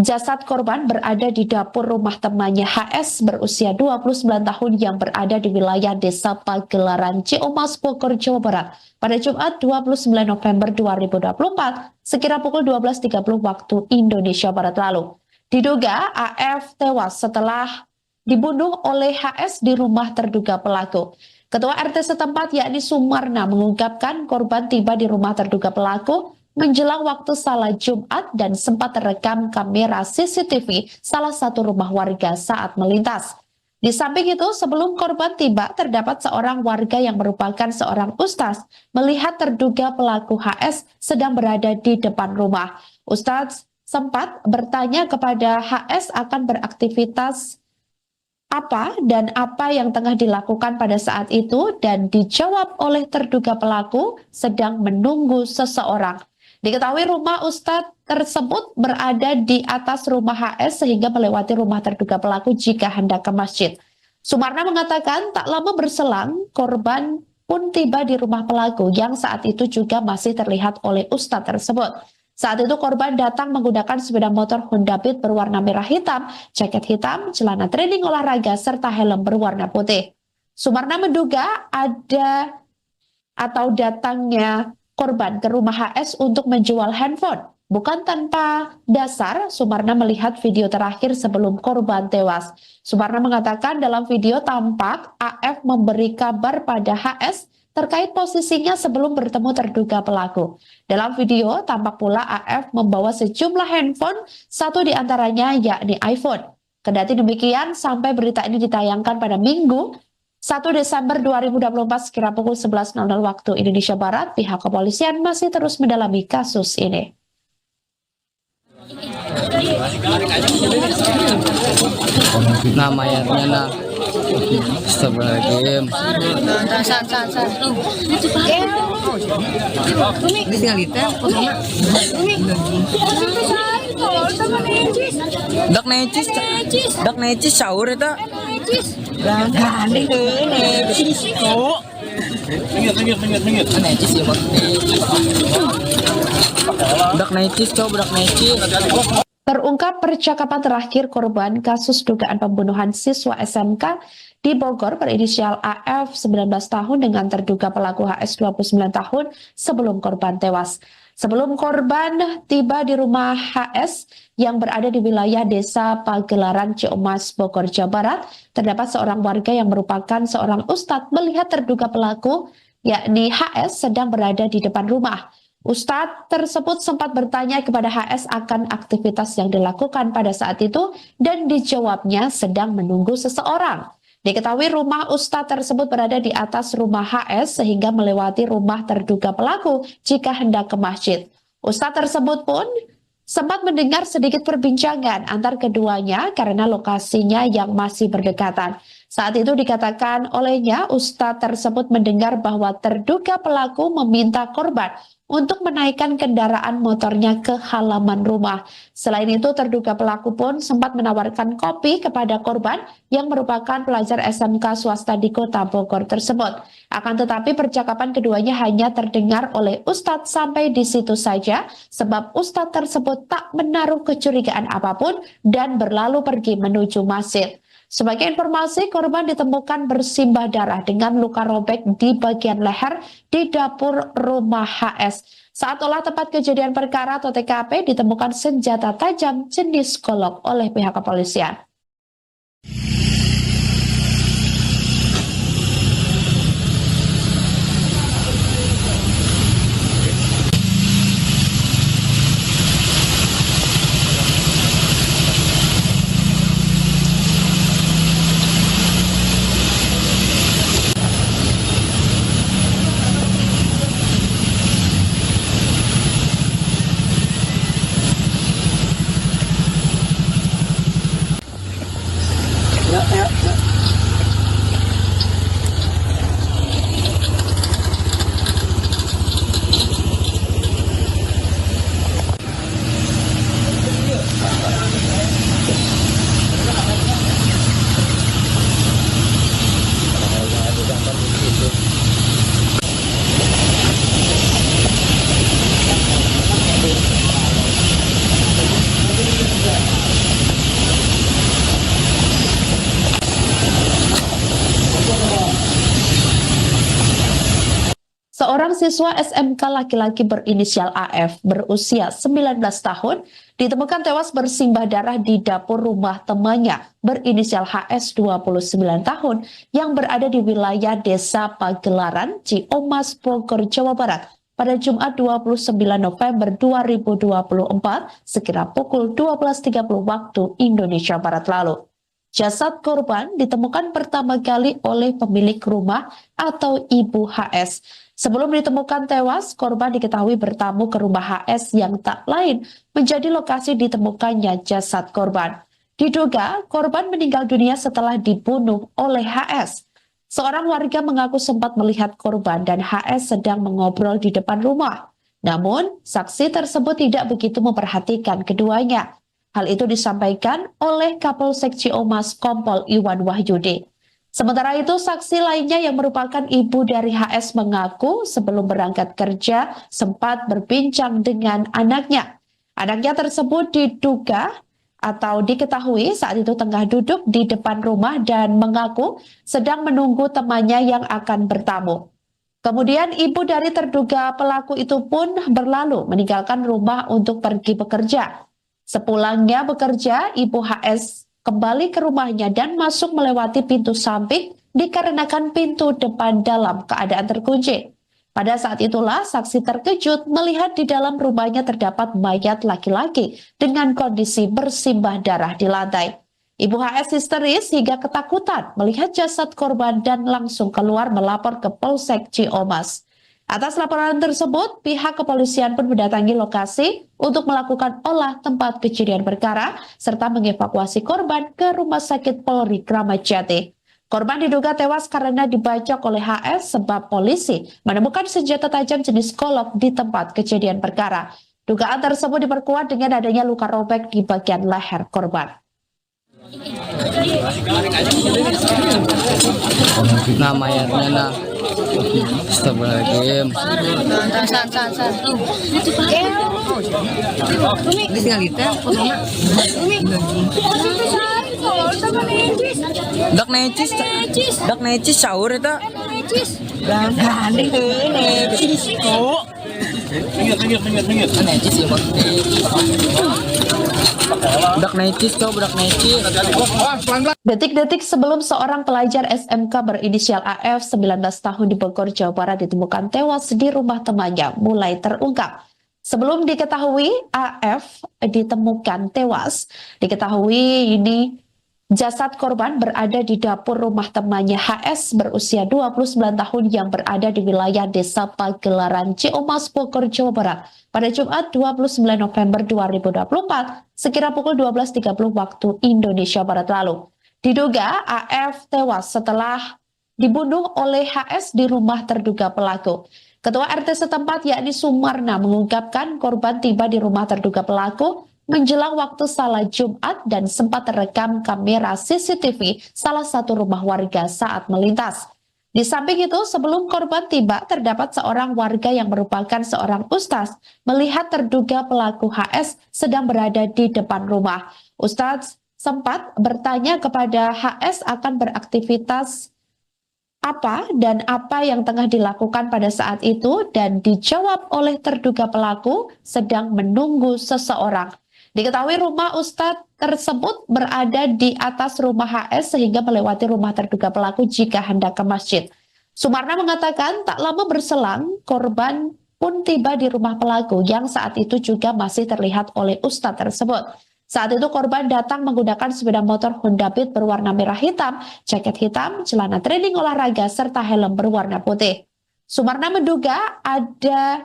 jasad korban berada di dapur rumah temannya HS berusia 29 tahun yang berada di wilayah Desa Pagelaran, Ciomas, Bogor, Jawa Barat pada Jumat 29 November 2024 sekira pukul 12.30 waktu Indonesia Barat lalu. Diduga AF tewas setelah dibunuh oleh HS di rumah terduga pelaku. Ketua RT setempat yakni Sumarna mengungkapkan korban tiba di rumah terduga pelaku menjelang waktu salat Jumat dan sempat terekam kamera CCTV salah satu rumah warga saat melintas. Di samping itu, sebelum korban tiba, terdapat seorang warga yang merupakan seorang ustaz melihat terduga pelaku HS sedang berada di depan rumah. Ustaz sempat bertanya kepada HS akan beraktivitas apa dan apa yang tengah dilakukan pada saat itu, dan dijawab oleh terduga pelaku sedang menunggu seseorang. Diketahui rumah Ustadz tersebut berada di atas rumah HS sehingga melewati rumah terduga pelaku jika hendak ke masjid. Sumarna mengatakan tak lama berselang korban pun tiba di rumah pelaku yang saat itu juga masih terlihat oleh Ustadz tersebut. Saat itu korban datang menggunakan sepeda motor Honda Beat berwarna merah hitam, jaket hitam, celana training olahraga, serta helm berwarna putih. Sumarna menduga ada atau datangnya korban ke rumah HS untuk menjual handphone. Bukan tanpa dasar, Sumarna melihat video terakhir sebelum korban tewas. Sumarna mengatakan dalam video tampak AF memberi kabar pada HS terkait posisinya sebelum bertemu terduga pelaku. Dalam video tampak pula AF membawa sejumlah handphone, satu di antaranya yakni iPhone. Kendati demikian, sampai berita ini ditayangkan pada Minggu 1 Desember 2024 sekira pukul 11.00 waktu Indonesia Barat, pihak kepolisian masih terus mendalami kasus ini. Nah mayatnya nah sebelah game. Ini tinggal kita fotonya. Dak necis sahur eta. Gandeng necis kok. Minggir. Necis ya Dak necis coba dak necis. Terungkap percakapan terakhir korban kasus dugaan pembunuhan siswa SMK di Bogor berinisial AF 19 tahun dengan terduga pelaku HS 29 tahun sebelum korban tewas. Sebelum korban tiba di rumah HS yang berada di wilayah Desa Pagelaran Ciumas, Bogor, Jawa Barat, terdapat seorang warga yang merupakan seorang ustadz melihat terduga pelaku yakni HS sedang berada di depan rumah. Ustadz tersebut sempat bertanya kepada HS akan aktivitas yang dilakukan pada saat itu dan dijawabnya sedang menunggu seseorang. Diketahui rumah Ustadz tersebut berada di atas rumah HS sehingga melewati rumah terduga pelaku jika hendak ke masjid. Ustadz tersebut pun sempat mendengar sedikit perbincangan antar keduanya karena lokasinya yang masih berdekatan. Saat itu dikatakan olehnya Ustadz tersebut mendengar bahwa terduga pelaku meminta korban untuk menaikkan kendaraan motornya ke halaman rumah. Selain itu, terduga pelaku pun sempat menawarkan kopi kepada korban yang merupakan pelajar SMK swasta di kota Bogor tersebut. Akan tetapi percakapan keduanya hanya terdengar oleh Ustadz sampai di situ saja, sebab Ustadz tersebut tak menaruh kecurigaan apapun dan berlalu pergi menuju masjid. Sebagai informasi, korban ditemukan bersimbah darah dengan luka robek di bagian leher di dapur rumah HS. Saat olah tempat kejadian perkara atau TKP ditemukan senjata tajam jenis golok oleh pihak kepolisian. Seorang siswa SMK laki-laki berinisial AF berusia 19 tahun ditemukan tewas bersimbah darah di dapur rumah temannya berinisial HS 29 tahun yang berada di wilayah Desa Pagelaran, Ciumas, Bogor, Jawa Barat pada Jumat 29 November 2024 sekira pukul 12.30 waktu Indonesia Barat lalu. Jasad korban ditemukan pertama kali oleh pemilik rumah atau Ibu HS. Sebelum ditemukan tewas, korban diketahui bertamu ke rumah HS yang tak lain menjadi lokasi ditemukannya jasad korban. Diduga korban meninggal dunia setelah dibunuh oleh HS. Seorang warga mengaku sempat melihat korban dan HS sedang mengobrol di depan rumah. Namun, saksi tersebut tidak begitu memperhatikan keduanya. Hal itu disampaikan oleh Kapolsek Ciamis Kompol Iwan Wahyudi. Sementara itu, saksi lainnya yang merupakan ibu dari HS mengaku sebelum berangkat kerja sempat berbincang dengan anaknya. Anaknya tersebut diduga atau diketahui saat itu tengah duduk di depan rumah dan mengaku sedang menunggu temannya yang akan bertamu. Kemudian ibu dari terduga pelaku itu pun berlalu meninggalkan rumah untuk pergi bekerja. Sepulangnya bekerja, ibu HS kembali ke rumahnya dan masuk melewati pintu samping dikarenakan pintu depan dalam keadaan terkunci. Pada saat itulah saksi terkejut melihat di dalam rumahnya terdapat mayat laki-laki dengan kondisi bersimbah darah di lantai. Ibu HS histeris hingga ketakutan melihat jasad korban dan langsung keluar melapor ke Polsek Ciamis. Atas laporan tersebut, pihak kepolisian pun mendatangi lokasi untuk melakukan olah tempat kejadian perkara serta mengevakuasi korban ke Rumah Sakit Polri Kramat Jati. Korban diduga tewas karena dibacok oleh HS sebab polisi menemukan senjata tajam jenis golok di tempat kejadian perkara. Dugaan tersebut diperkuat dengan adanya luka robek di bagian leher korban. Nah mayatnya nah Astagfirullahaladzim. Ini tinggal itu dak necis sahur itu gandeng necis kok necis ya bang budak necis coba budak necis. Detik-detik sebelum seorang pelajar SMK berinisial AF 19 tahun di Bogor, Jawa Barat ditemukan tewas di rumah temannya mulai terungkap. Sebelum diketahui AF ditemukan tewas, diketahui ini jasad korban berada di dapur rumah temannya HS berusia 29 tahun yang berada di wilayah Desa Pagelaran, Ciamis, Bogor, Jawa Barat pada Jumat 29 November 2024 sekira pukul 12.30 waktu Indonesia Barat lalu. Diduga AF tewas setelah dibunuh oleh HS di rumah terduga pelaku. Ketua RT setempat yakni Sumarna mengungkapkan korban tiba di rumah terduga pelaku menjelang waktu salat Jumat dan sempat terekam kamera CCTV salah satu rumah warga saat melintas. Di samping itu, sebelum korban tiba, terdapat seorang warga yang merupakan seorang ustaz melihat terduga pelaku HS sedang berada di depan rumah. Ustaz sempat bertanya kepada HS akan beraktivitas apa dan apa yang tengah dilakukan pada saat itu dan dijawab oleh terduga pelaku sedang menunggu seseorang. Diketahui rumah Ustadz tersebut berada di atas rumah HS sehingga melewati rumah terduga pelaku jika hendak ke masjid. Sumarna mengatakan tak lama berselang korban pun tiba di rumah pelaku yang saat itu juga masih terlihat oleh Ustadz tersebut. Saat itu korban datang menggunakan sepeda motor Honda Beat berwarna merah hitam, jaket hitam, celana training olahraga, serta helm berwarna putih. Sumarna menduga ada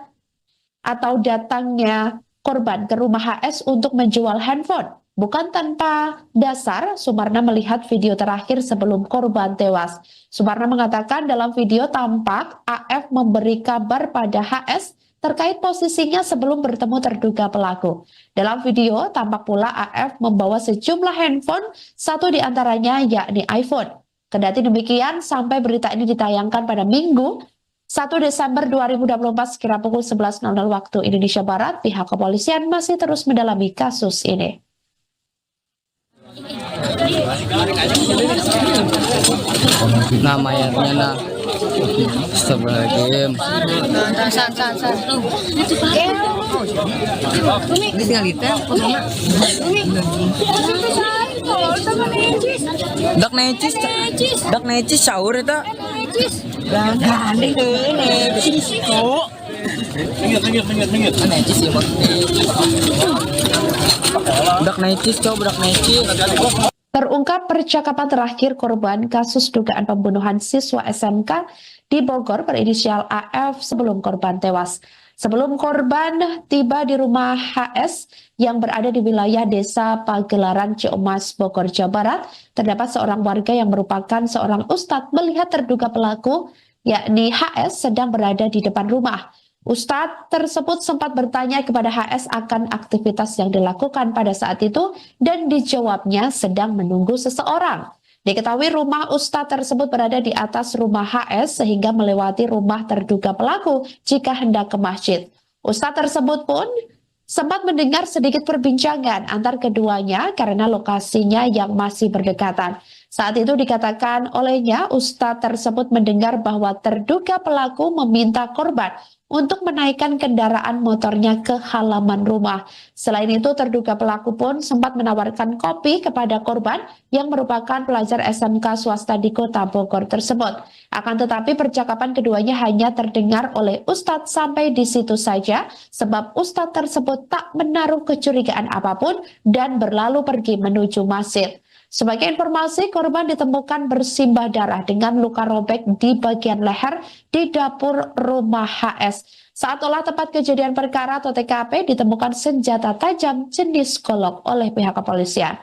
atau datangnya korban ke rumah HS untuk menjual handphone. Bukan tanpa dasar, Sumarna melihat video terakhir sebelum korban tewas. Sumarna mengatakan dalam video tampak AF memberi kabar pada HS terkait posisinya sebelum bertemu terduga pelaku. Dalam video tampak pula AF membawa sejumlah handphone, satu di antaranya yakni iPhone. Kendati demikian, sampai berita ini ditayangkan pada Minggu 1 Desember 2024 sekira pukul 11.00 waktu Indonesia Barat, pihak kepolisian masih terus mendalami kasus ini. Nah mayatnya nah Astagfirullahaladzim. Ini tinggal itu dak necis sahur itu gandeng necis kok necis ya bang budak necis coba budak necis. Terungkap percakapan terakhir korban kasus dugaan pembunuhan siswa SMK di Bogor berinisial AF sebelum korban tewas. Sebelum korban tiba di rumah HS yang berada di wilayah Desa Pagelaran Ciumas, Bogor, Jawa Barat, terdapat seorang warga yang merupakan seorang ustadz melihat terduga pelaku, yakni HS, sedang berada di depan rumah. Ustadz tersebut sempat bertanya kepada HS akan aktivitas yang dilakukan pada saat itu dan dijawabnya sedang menunggu seseorang. Diketahui rumah Ustadz tersebut berada di atas rumah HS sehingga melewati rumah terduga pelaku jika hendak ke masjid. Ustadz tersebut pun sempat mendengar sedikit perbincangan antar keduanya karena lokasinya yang masih berdekatan. Saat itu dikatakan olehnya Ustadz tersebut mendengar bahwa terduga pelaku meminta korban untuk menaikkan kendaraan motornya ke halaman rumah. Selain itu, terduga pelaku pun sempat menawarkan kopi kepada korban yang merupakan pelajar SMK swasta di Kota Bogor tersebut. Akan tetapi percakapan keduanya hanya terdengar oleh Ustadz sampai di situ saja, sebab Ustadz tersebut tak menaruh kecurigaan apapun dan berlalu pergi menuju masjid. Sebagai informasi, korban ditemukan bersimbah darah dengan luka robek di bagian leher di dapur rumah HS. Saat olah tempat kejadian perkara atau TKP ditemukan senjata tajam jenis golok oleh pihak kepolisian.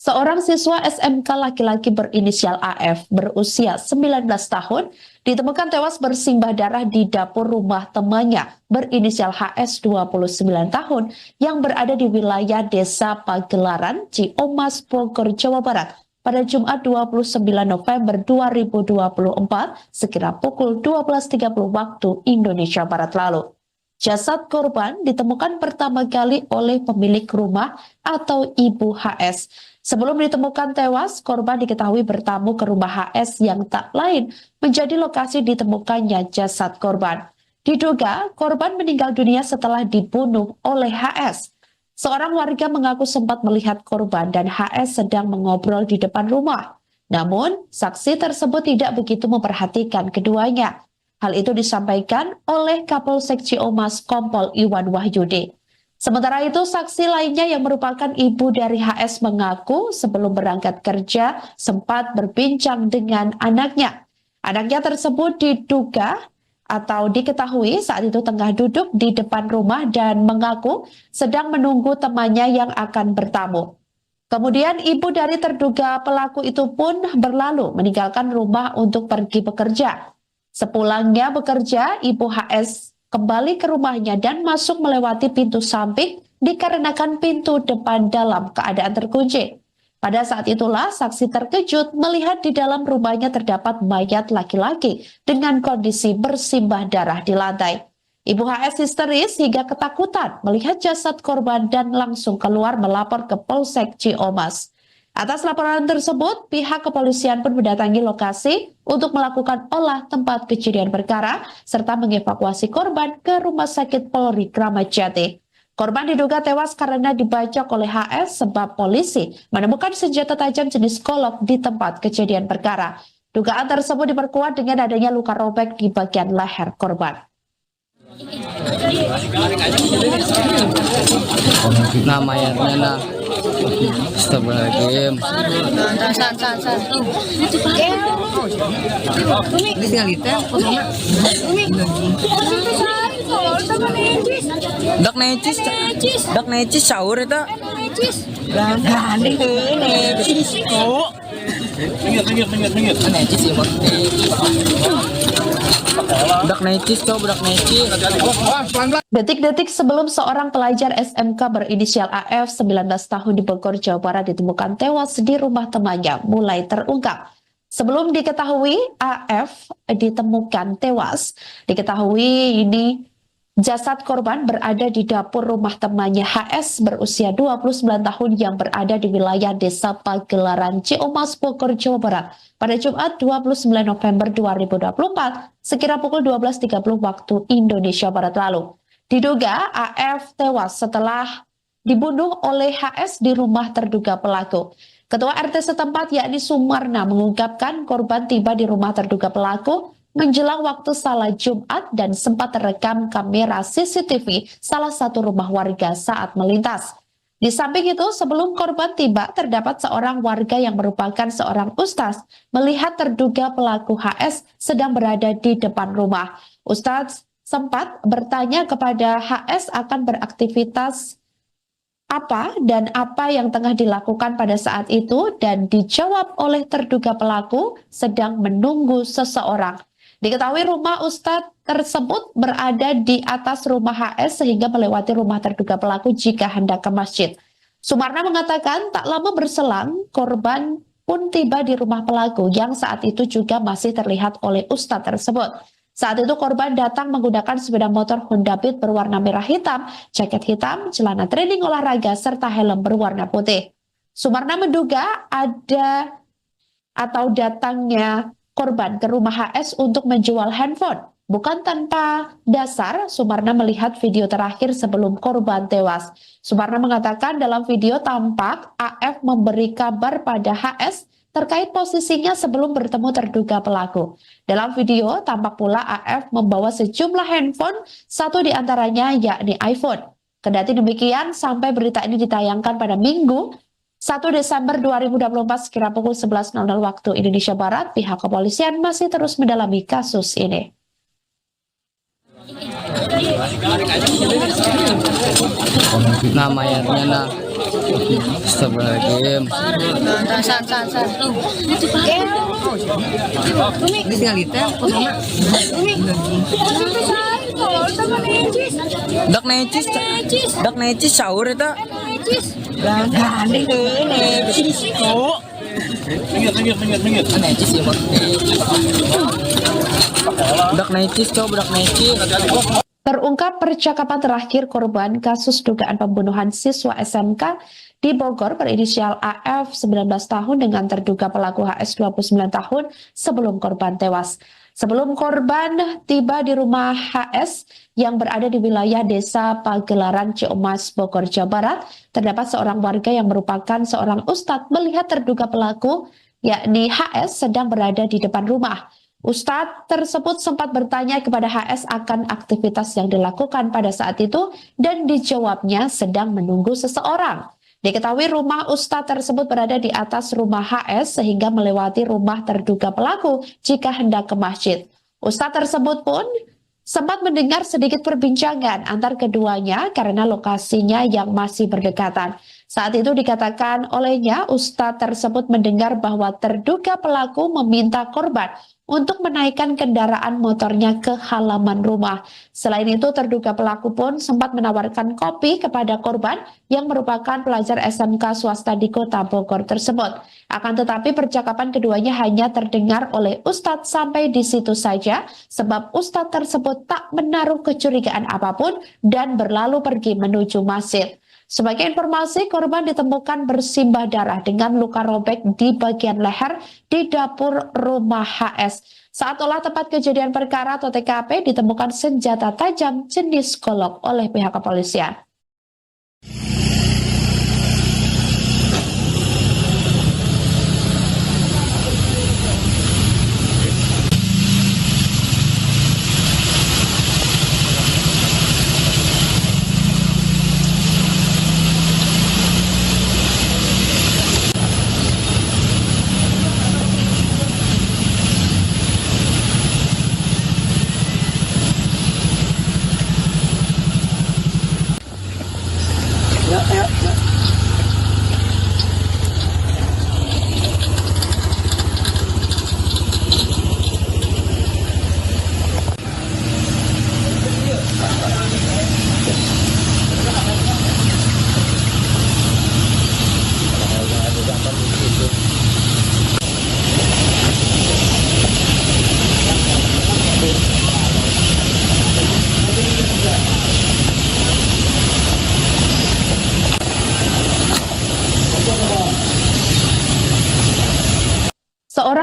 Seorang siswa SMK laki-laki berinisial AF berusia 19 tahun ditemukan tewas bersimbah darah di dapur rumah temannya berinisial HS 29 tahun yang berada di wilayah Desa Pagelaran, Ciumas, Bogor, Jawa Barat pada Jumat 29 November 2024 sekira pukul 12.30 waktu Indonesia Barat lalu. Jasad korban ditemukan pertama kali oleh pemilik rumah atau Ibu HS. Sebelum ditemukan tewas, korban diketahui bertamu ke rumah HS yang tak lain menjadi lokasi ditemukannya jasad korban. Diduga korban meninggal dunia setelah dibunuh oleh HS. Seorang warga mengaku sempat melihat korban dan HS sedang mengobrol di depan rumah. Namun, saksi tersebut tidak begitu memperhatikan keduanya. Hal itu disampaikan oleh Kapolsek Ciumas Kompol Iwan Wahyudi. Sementara itu, saksi lainnya yang merupakan ibu dari HS mengaku sebelum berangkat kerja sempat berbincang dengan anaknya. Anaknya tersebut diduga atau diketahui saat itu tengah duduk di depan rumah dan mengaku sedang menunggu temannya yang akan bertamu. Kemudian ibu dari terduga pelaku itu pun berlalu meninggalkan rumah untuk pergi bekerja. Sepulangnya bekerja, Ibu HS kembali ke rumahnya dan masuk melewati pintu samping dikarenakan pintu depan dalam keadaan terkunci. Pada saat itulah saksi terkejut melihat di dalam rumahnya terdapat mayat laki-laki dengan kondisi bersimbah darah di lantai. Ibu HS histeris hingga ketakutan melihat jasad korban dan langsung keluar melapor ke Polsek Ciumas. Atas laporan tersebut, pihak kepolisian pun mendatangi lokasi untuk melakukan olah tempat kejadian perkara serta mengevakuasi korban ke Rumah Sakit Polri Kramat Jati. Korban diduga tewas karena dibacok oleh HS sebab polisi menemukan senjata tajam jenis golok di tempat kejadian perkara. Dugaan tersebut diperkuat dengan adanya luka robek di bagian leher korban. Nah, mayatnya nah. Astagfirullahaladzim. Ini tinggal kita. Dak necis sahur eta. Gandeng necis kok. Minggir. Necis ya bang. Budak necis kok, budak necis. Detik-detik sebelum seorang pelajar SMK berinisial AF 19 tahun di Bogor, Jawa Barat ditemukan tewas di rumah temannya mulai terungkap. Sebelum diketahui AF ditemukan tewas, diketahui ini jasad korban berada di dapur rumah temannya HS berusia 29 tahun yang berada di wilayah Desa Pagelaran, Ciumas, Bogor, Jawa Barat pada Jumat 29 November 2024 sekira pukul 12.30 waktu Indonesia Barat lalu. Diduga AF tewas setelah dibunuh oleh HS di rumah terduga pelaku. Ketua RT setempat yakni Sumarna mengungkapkan korban tiba di rumah terduga pelaku menjelang waktu salat Jumat dan sempat terekam kamera CCTV salah satu rumah warga saat melintas. Di samping itu, sebelum korban tiba, terdapat seorang warga yang merupakan seorang ustaz melihat terduga pelaku HS sedang berada di depan rumah. Ustaz sempat bertanya kepada HS akan beraktivitas apa dan apa yang tengah dilakukan pada saat itu dan dijawab oleh terduga pelaku sedang menunggu seseorang. Diketahui rumah Ustadz tersebut berada di atas rumah HS sehingga melewati rumah terduga pelaku jika hendak ke masjid. Sumarna mengatakan tak lama berselang korban pun tiba di rumah pelaku yang saat itu juga masih terlihat oleh Ustadz tersebut. Saat itu korban datang menggunakan sepeda motor Honda Beat berwarna merah hitam, jaket hitam, celana training olahraga, serta helm berwarna putih. Sumarna menduga ada atau datangnya korban ke rumah HS untuk menjual handphone. Bukan tanpa dasar, Sumarna melihat video terakhir sebelum korban tewas. Sumarna mengatakan dalam video tampak AF memberi kabar pada HS terkait posisinya sebelum bertemu terduga pelaku. Dalam video, tampak pula AF membawa sejumlah handphone, satu di antaranya yakni iPhone. Kendati demikian, sampai berita ini ditayangkan pada Minggu, 1 Desember 2024 sekira pukul 11.00 waktu Indonesia Barat, pihak kepolisian masih terus mendalami kasus ini. Nah mayatnya nah. Astagfirullahaladzim. Ini tinggal kita. Dak necis. Dak necis sahur itu. Gandeng necis kok. Minggir. Necis ya bang. Budak necis kok, budak necis. Terungkap percakapan terakhir korban kasus dugaan pembunuhan siswa SMK di Bogor berinisial AF 19 tahun dengan terduga pelaku HS 29 tahun sebelum korban tewas. Sebelum korban tiba di rumah HS yang berada di wilayah Desa Pagelaran, Ciumas, Bogor, Jawa Barat, terdapat seorang warga yang merupakan seorang ustadz melihat terduga pelaku yakni HS sedang berada di depan rumah. Ustadz tersebut sempat bertanya kepada HS akan aktivitas yang dilakukan pada saat itu dan dijawabnya sedang menunggu seseorang. Diketahui rumah Ustadz tersebut berada di atas rumah HS sehingga melewati rumah terduga pelaku jika hendak ke masjid. Ustadz tersebut pun sempat mendengar sedikit perbincangan antar keduanya karena lokasinya yang masih berdekatan. Saat itu dikatakan olehnya Ustadz tersebut mendengar bahwa terduga pelaku meminta korban untuk menaikkan kendaraan motornya ke halaman rumah. Selain itu, terduga pelaku pun sempat menawarkan kopi kepada korban yang merupakan pelajar SMK swasta di Kota Bogor tersebut. Akan tetapi percakapan keduanya hanya terdengar oleh Ustadz sampai di situ saja, sebab Ustadz tersebut tak menaruh kecurigaan apapun dan berlalu pergi menuju masjid. Sebagai informasi, korban ditemukan bersimbah darah dengan luka robek di bagian leher di dapur rumah HS. Saat olah tempat kejadian perkara atau TKP ditemukan senjata tajam jenis golok oleh pihak kepolisian.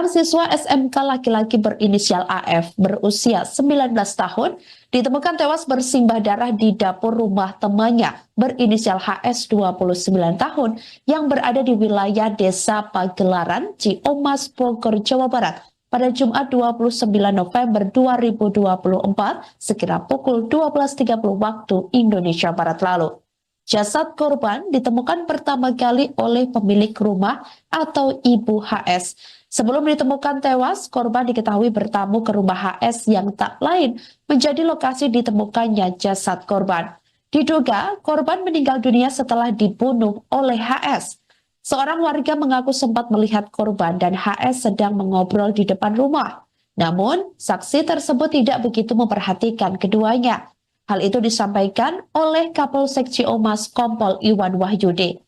Seorang siswa SMK laki-laki berinisial AF berusia 19 tahun ditemukan tewas bersimbah darah di dapur rumah temannya berinisial HS 29 tahun yang berada di wilayah Desa Pagelaran, Ciomas, Bogor, Jawa Barat pada Jumat 29 November 2024 sekira pukul 12.30 waktu Indonesia Barat lalu. Jasad korban ditemukan pertama kali oleh pemilik rumah atau Ibu HS. Sebelum ditemukan tewas, korban diketahui bertamu ke rumah HS yang tak lain menjadi lokasi ditemukannya jasad korban. Diduga korban meninggal dunia setelah dibunuh oleh HS. Seorang warga mengaku sempat melihat korban dan HS sedang mengobrol di depan rumah. Namun, saksi tersebut tidak begitu memperhatikan keduanya. Hal itu disampaikan oleh Kapolsek Ciomas Kompol Iwan Wahyudi.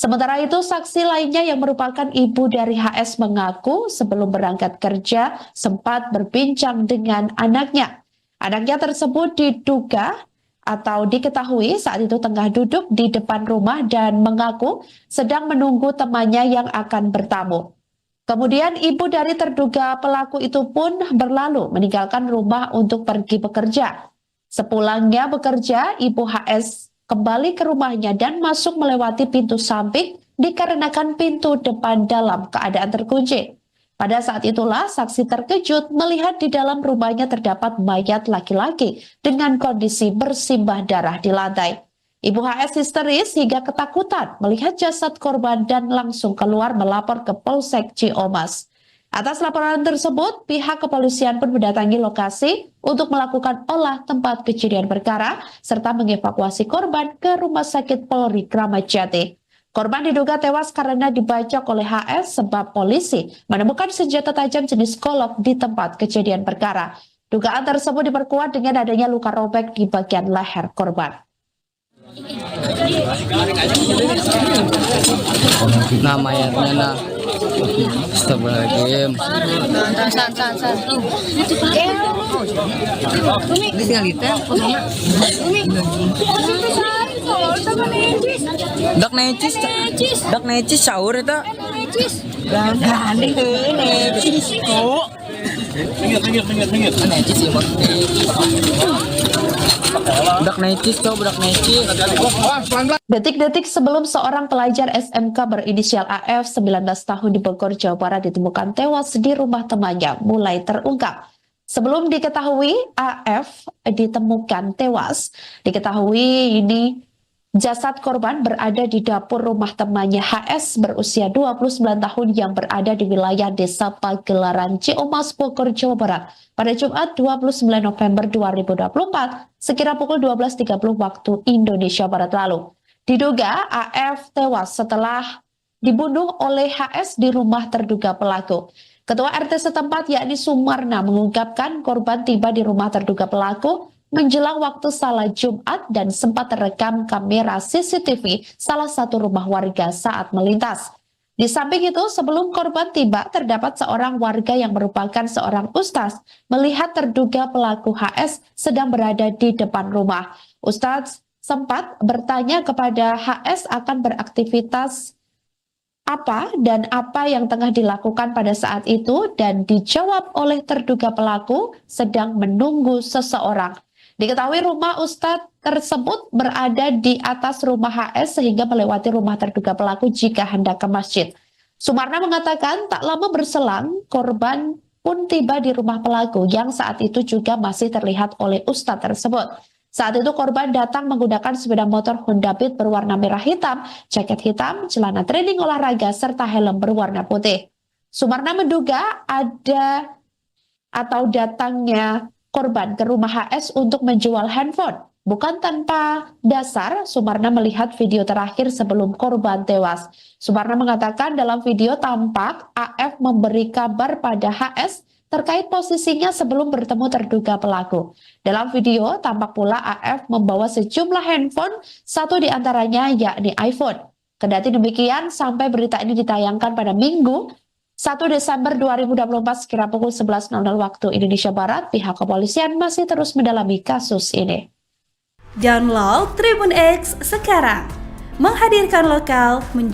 Sementara itu, saksi lainnya yang merupakan ibu dari HS mengaku sebelum berangkat kerja sempat berbincang dengan anaknya. Anaknya tersebut diduga atau diketahui saat itu tengah duduk di depan rumah dan mengaku sedang menunggu temannya yang akan bertamu. Kemudian ibu dari terduga pelaku itu pun berlalu meninggalkan rumah untuk pergi bekerja. Sepulangnya bekerja, Ibu HS kembali ke rumahnya dan masuk melewati pintu samping dikarenakan pintu depan dalam keadaan terkunci. Pada saat itulah saksi terkejut melihat di dalam rumahnya terdapat mayat laki-laki dengan kondisi bersimbah darah di lantai. Ibu HS histeris hingga ketakutan melihat jasad korban dan langsung keluar melapor ke Polsek Ciomas. Atas laporan tersebut, pihak kepolisian pun mendatangi lokasi untuk melakukan olah tempat kejadian perkara serta mengevakuasi korban ke Rumah Sakit Polri Kramat Jati. Korban diduga tewas karena dibacok oleh HS sebab polisi menemukan senjata tajam jenis golok di tempat kejadian perkara. Dugaan tersebut diperkuat dengan adanya luka robek di bagian leher korban. Nah mayatnya nah. Astagfirullahaladzim. Ini tinggal kita. Dak necis sahur itu. Gandeng necis kok. Minggir. Necis ya bos. Budak necis kau, budak necis. Detik-detik sebelum seorang pelajar SMK berinisial AF 19 tahun di Bogor, Jawa Barat ditemukan tewas di rumah temannya mulai terungkap. Sebelum diketahui AF ditemukan tewas, diketahui ini jasad korban berada di dapur rumah temannya HS berusia 29 tahun yang berada di wilayah Desa Pagelaran, Ciomas, Bogor, Jawa Barat pada Jumat 29 November 2024 sekira pukul 12.30 waktu Indonesia Barat lalu. Diduga AF tewas setelah dibunuh oleh HS di rumah terduga pelaku. Ketua RT setempat yakni Sumarna mengungkapkan korban tiba di rumah terduga pelaku menjelang waktu salat Jumat dan sempat terekam kamera CCTV salah satu rumah warga saat melintas. Di samping itu, sebelum korban tiba, terdapat seorang warga yang merupakan seorang ustaz melihat terduga pelaku HS sedang berada di depan rumah. Ustaz sempat bertanya kepada HS akan beraktivitas apa dan apa yang tengah dilakukan pada saat itu dan dijawab oleh terduga pelaku sedang menunggu seseorang. Diketahui rumah Ustadz tersebut berada di atas rumah HS sehingga melewati rumah terduga pelaku jika hendak ke masjid. Sumarna mengatakan tak lama berselang korban pun tiba di rumah pelaku yang saat itu juga masih terlihat oleh Ustadz tersebut. Saat itu korban datang menggunakan sepeda motor Honda Beat berwarna merah hitam, jaket hitam, celana training olahraga, serta helm berwarna putih. Sumarna menduga ada atau datangnya korban ke rumah HS untuk menjual handphone. Bukan tanpa dasar, Sumarna melihat video terakhir sebelum korban tewas. Sumarna mengatakan dalam video tampak AF memberi kabar pada HS terkait posisinya sebelum bertemu terduga pelaku. Dalam video tampak pula AF membawa sejumlah handphone, satu di antaranya yakni iPhone. Kendati demikian, sampai berita ini ditayangkan pada Minggu 1 Desember 2024 sekira pukul 11.00 waktu Indonesia Barat, pihak kepolisian masih terus mendalami kasus ini. Download Tribun X sekarang, menghadirkan lokal menjadi